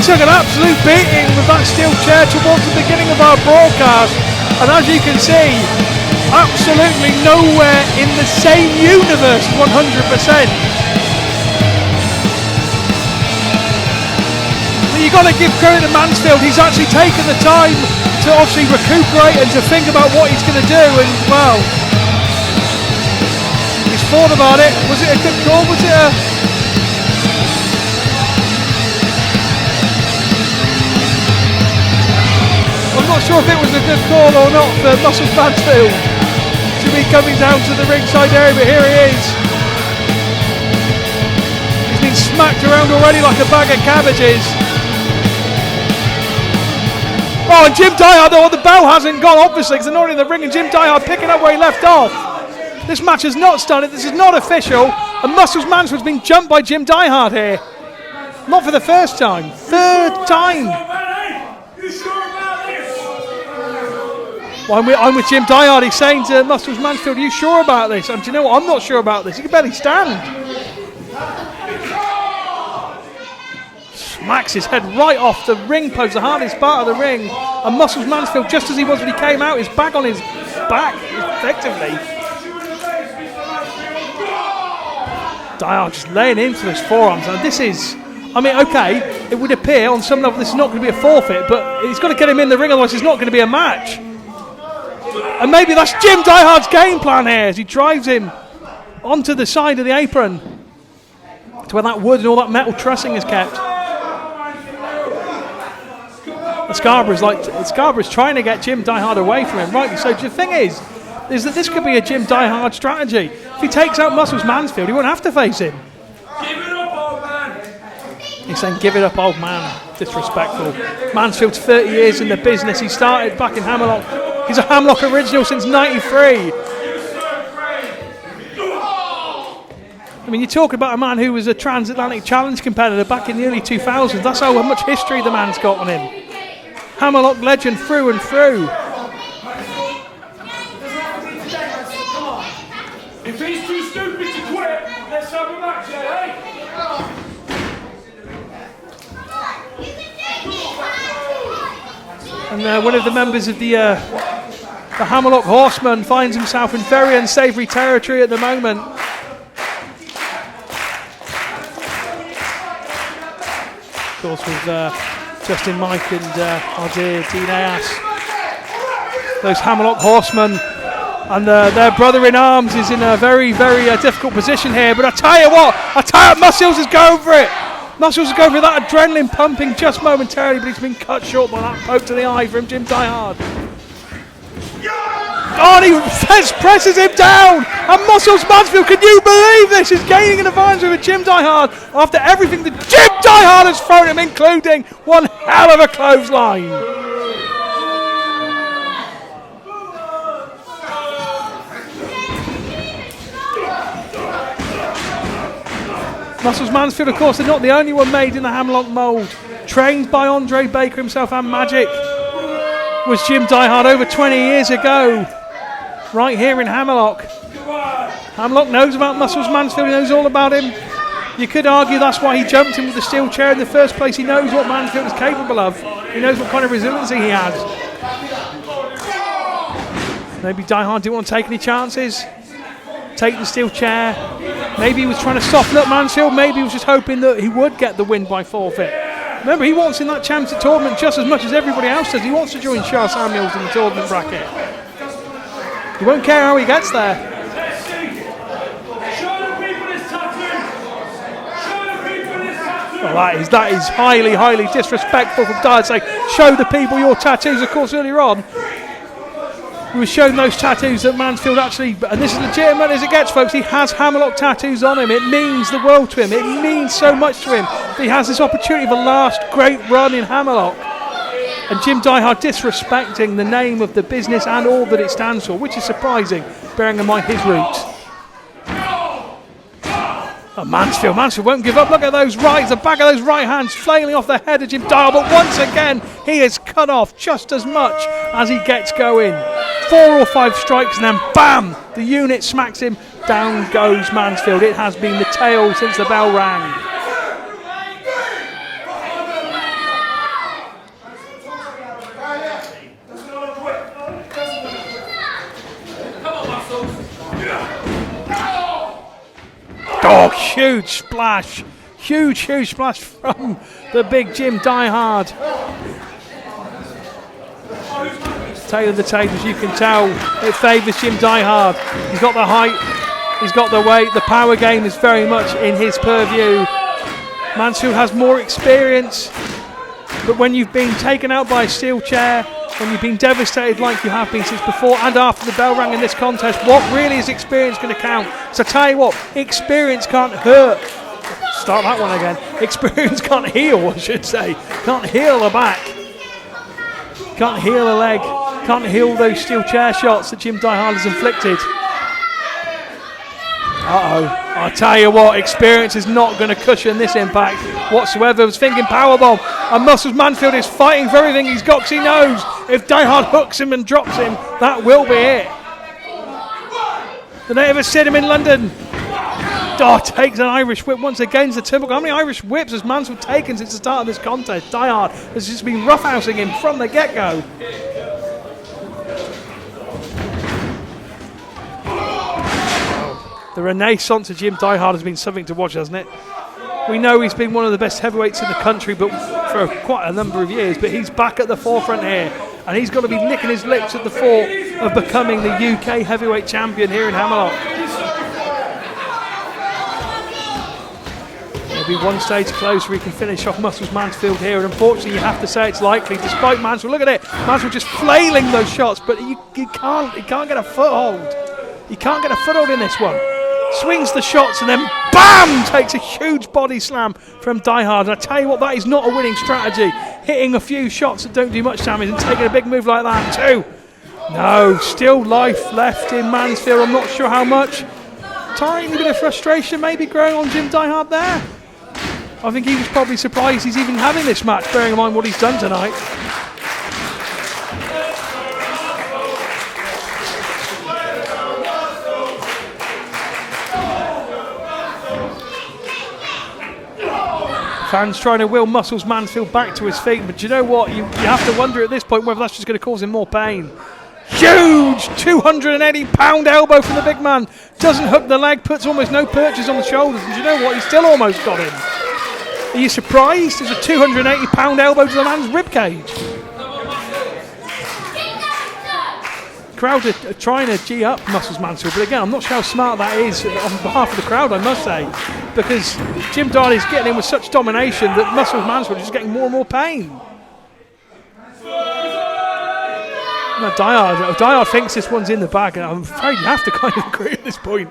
Took an absolute beating with that steel chair towards the beginning of our broadcast, and as you can see, absolutely nowhere in the same universe 100%. But you've got to give credit to Mansfield. He's actually taken the time to obviously recuperate and to think about what he's going to do, and well, he's thought about it. Was it a good call? Was it a... I'm not sure if it was a good call or not for Muscles Mansfield to be coming down to the ringside area, but here he is. He's been being smacked around already like a bag of cabbages. Oh, and Jim Diehard, though, the bell hasn't gone, obviously, because they're not in the ring, and Jim Diehard picking up where he left off. This match has not started, this is not official, and Muscles Mansfield's been jumped by Jim Diehard here. Not for the first time, third time. Well, I'm with Jim Diehard. He's saying to Muscles Mansfield, are you sure about this? And do you know what? I'm not sure about this. He can barely stand. Smacks his head right off the ring post, the hardest part of the ring. And Muscles Mansfield, just as he was when he came out, is back on his back, effectively. Diehard just laying into his forearms. And this is, I mean, okay, it would appear on some level this is not going to be a forfeit, but he's got to get him in the ring, otherwise it's not going to be a match. And maybe that's Jim Diehard's game plan here as he drives him onto the side of the apron to where that wood and all that metal trussing is kept. And Scarborough's trying to get Jim Diehard away from him, rightly so. The thing is that this could be a Jim Diehard strategy. If he takes out Muscles Mansfield, he won't have to face him. Give it up, old man. He's saying, give it up, old man. Disrespectful. Mansfield's 30 years in the business. He started back in Hammerlock. He's a Hammerlock original since '93. I mean, you're talking about a man who was a transatlantic challenge competitor back in the early 2000s. That's how much history the man's got on him. Hammerlock legend through and through. If he's too stupid to quit, let's have a match, eh? And one of the members of the Hammerlock Horsemen finds himself in very unsavoury territory at the moment. Of course, with Justin Mike and our dear Dean Ayas. Those Hammerlock Horsemen and their brother in arms is in a very, very difficult position here. But I tell you what, Muscles is going for it. Muscles is going for that adrenaline pumping just momentarily, but he's been cut short by that poke to the eye from Jim Diehard. Oh, and he presses him down! And Muscles Mansfield, can you believe this? Is gaining an advantage over Jim Diehard after everything that Jim Diehard has thrown him, including one hell of a clothesline. Muscles Mansfield, of course, they're not the only one made in the Hammerlock mould. Trained by Andre Baker himself and Majik was Jim Diehard over 20 years ago, right here in Hammerlock. Hammerlock knows about Muscles Mansfield, he knows all about him. You could argue that's why he jumped him with the steel chair in the first place. He knows what Mansfield is capable of. He knows what kind of resiliency he has. Maybe Diehard didn't want to take any chances. Take the steel chair. Maybe he was trying to soften up Mansfield. Maybe he was just hoping that he would get the win by forfeit. Remember, he wants in that championship tournament just as much as everybody else does. He wants to join Charles Samuels in the tournament bracket. He won't care how he gets there. Well, that is highly, highly disrespectful from Diehard to say, show the people your tattoos. Of course, earlier on, we were shown those tattoos that Mansfield actually, and this is legitimate as it gets, folks, he has Hammerlock tattoos on him. It means the world to him. It means so much to him. He has this opportunity of a last great run in Hammerlock. And Jim Diehard disrespecting the name of the business and all that it stands for, which is surprising, bearing in mind his roots. Oh, Mansfield won't give up. Look at those rights, the back of those right hands flailing off the head of Jim Diehard. But once again, he is cut off just as much as he gets going. 4 or 5 strikes and then bam! The unit smacks him. Down goes Mansfield. It has been the tale since the bell rang. Oh, huge splash. Huge splash from the big Jim Diehard. Tail of the tape, as you can tell, it favours Jim Diehard. He's got the height, he's got the weight, the power game is very much in his purview. Mansfield has more experience, but when you've been taken out by a steel chair, when you've been devastated like you have been since before and after the bell rang in this contest, what really is experience going to count? So I tell you what, experience can't hurt start that one again. Experience can't heal, I should say. Can't heal the back. Can't heal the leg. Can't heal those steel chair shots that Jim Diehard has inflicted. I tell you what, experience is not going to cushion this impact whatsoever. I was thinking powerbomb, and Muscles Mansfield is fighting for everything he's got because he knows if Diehard hooks him and drops him, that will be it. The native has seen him in London. Takes an Irish whip once again. The turnbuckle. How many Irish whips has Mansfield taken since the start of this contest? Diehard has just been roughhousing him from the get-go. The renaissance of Jim Diehard has been something to watch, hasn't it? We know he's been one of the best heavyweights in the country but for quite a number of years, but he's back at the forefront here, and he's got to be licking his lips at the thought of becoming the UK heavyweight champion here in Hammerlock. He'll be one stage closer. He can finish off Muscles Mansfield here, and unfortunately you have to say it's likely, despite Mansfield. Look at it, Mansfield just flailing those shots, but he can't get a foothold. He can't get a foothold in this one. Swings the shots and then BAM! Takes a huge body slam from Diehard. And I tell you what, that is not a winning strategy. Hitting a few shots that don't do much damage and taking a big move like that too. No, still life left in Mansfield. I'm not sure how much. Tiny bit of frustration maybe growing on Jim Diehard there. I think he was probably surprised he's even having this match, bearing in mind what he's done tonight. Fans trying to will Muscles Mansfield back to his feet, but you know what? You have to wonder at this point whether that's just going to cause him more pain. Huge 280-pound elbow from the big man. Doesn't hook the leg, puts almost no purchase on the shoulders, and you know what? He's still almost got him. Are you surprised? There's a 280-pound elbow to the man's ribcage. Crowd are trying to G up Muscles Mansfield, but again, I'm not sure how smart that is on behalf of the crowd, I must say, because Jim Diehard is getting in with such domination that Muscles Mansfield is just getting more and more pain. No, Diehard thinks this one's in the bag, and I'm afraid you have to kind of agree at this point.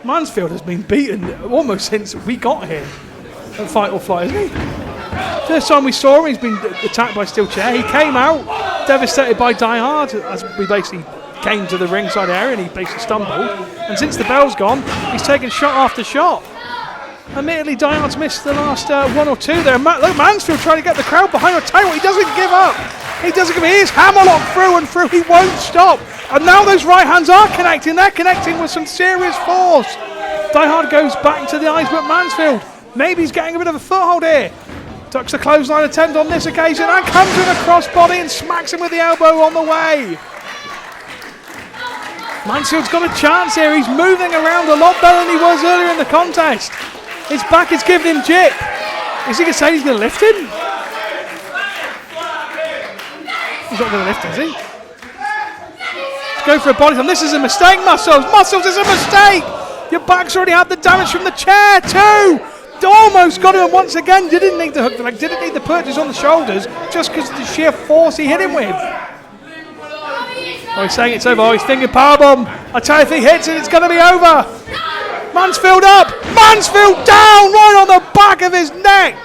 Mansfield has been beaten almost since we got here at Fight or Flight, hasn't he? First time we saw him, he's been attacked by steel chair. He came out devastated by Diehard as we basically came to the ringside area, and he basically stumbled. And since the bell's gone, he's taken shot after shot. Admittedly, Diehard's missed the last one or two there. Look, Mansfield trying to get the crowd behind. I'll tell you what, he doesn't give up. He doesn't give up. He is hammerlock through and through. He won't stop. And now those right hands are connecting. They're connecting with some serious force. Diehard goes back to the eyes, but Mansfield, maybe he's getting a bit of a foothold here. Ducks the clothesline attempt on this occasion and comes with a crossbody and smacks him with the elbow on the way. Mansfield's got a chance here. He's moving around a lot better than he was earlier in the contest. His back is giving him jip. Is he going to say he's going to lift him? He's not going to lift him, is he? Let's go for a body slam. This is a mistake, Muscles. Muscles is a mistake. Your back's already had the damage from the chair too. Almost got him once again. Didn't need the hook the leg. Didn't need the purchase on the shoulders. Just because of the sheer force he hit him with. Oh, he's saying it's over. Oh, he's thinking powerbomb. I tell you, if he hits it, it's going to be over. Mansfield up. Mansfield down right on the back of his neck.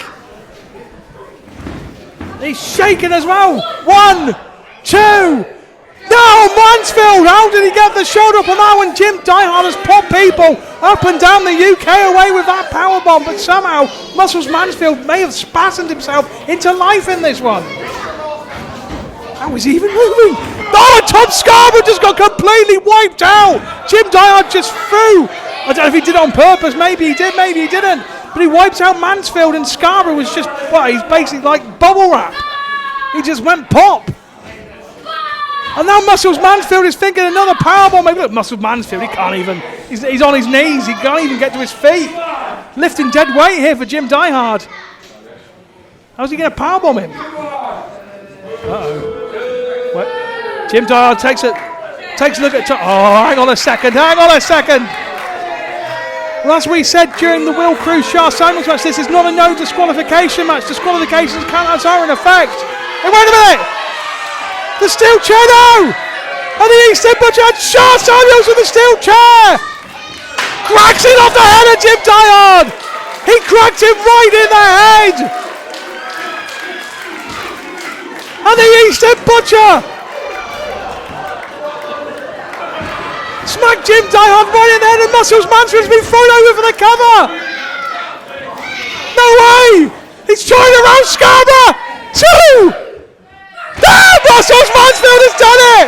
He's shaking as well. 1, 2. No, Mansfield! How did he get the shoulder up on that one? Jim Diehard has popped people up and down the UK away with that powerbomb, but somehow Muscles Mansfield may have spasmed himself into life in this one. How is he even moving? Oh, Tom Scarborough just got completely wiped out. Jim Diehard just threw. I don't know if he did it on purpose. Maybe he did, maybe he didn't. But he wiped out Mansfield, and Scarborough was just, well, he's basically like bubble wrap. He just went pop. And now Muscles Mansfield is thinking another powerbomb. Maybe look, Muscles Mansfield, he can't even. He's on his knees. He can't even get to his feet. Lifting dead weight here for Jim Diehard. How's he going to powerbomb him? Uh-oh. What? Jim Diehard takes a look at. Hang on a second. Well, as we said during the Will Kroos Shah Simons match, this is not a no disqualification match. Disqualifications countouts are in effect. Hey, wait a minute! The steel chair now! And the East End Butcher had Shah Samuels with the steel chair! Cracks it off the head of Jim Diehard! He cracked him right in the head! And the East End Butcher smacked Jim Diehard right in the head, and Muscles Mansfield's been thrown over for the cover! No way! He's trying to round Scarborough! 2! Ah, Muscles Mansfield has done it!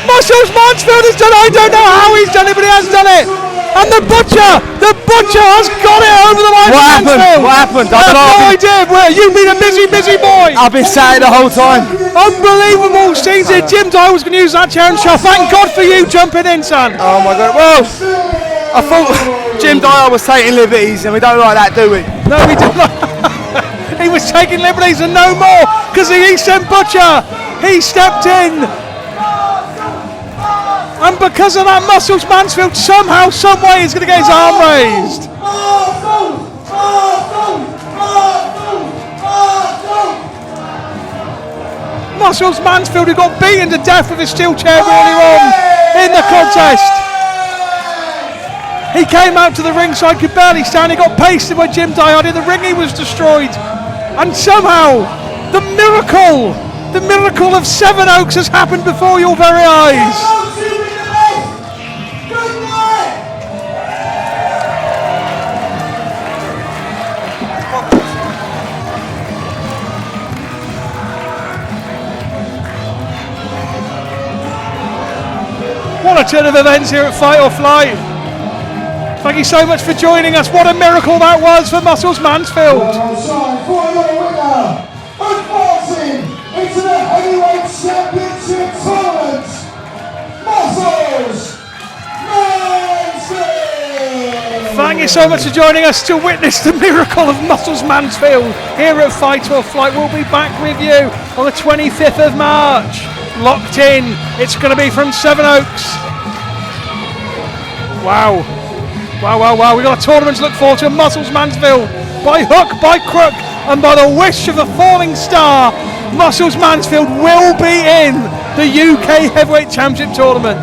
Muscles Mansfield has done it! I don't know how he's done it, but he has done it! And the Butcher has got it over the line. What happened? I have no idea. Well, you've been a busy boy. I've been sat the whole time. Unbelievable scenes here. Jim Dye was going to use that chair and shove. Thank God for you jumping in, son. Oh my God. Well, I thought Jim Dye was taking liberties, and we don't like that, do we? No, we don't. He was taking liberties and no more, because the East End Butcher, he stepped in. And because of that, Muscles Mansfield somehow, some way is going to get his arm raised. Muscles Mansfield, who got beaten to death with his steel chair earlier on in the contest. He came out to the ringside, could barely stand. He got pasted by Jim Diehard. In the ring, he was destroyed. And somehow, the miracle of Sevenoaks has happened before your very eyes. What a turn of events here at Fight or Flight. Thank you so much for joining us. What a miracle that was for Muscles Mansfield. For your winner, advancing into the Heavyweight Championship Tournament, Muscles Mansfield. Thank you so much for joining us to witness the miracle of Muscles Mansfield here at Fight or Flight. We'll be back with you on the 25th of March. Locked in. It's going to be from Sevenoaks. Wow. We've got a tournament to look forward to. Muscles Mansfield, by hook, by crook, and by the wish of a falling star, Muscles Mansfield will be in the UK Heavyweight Championship Tournament.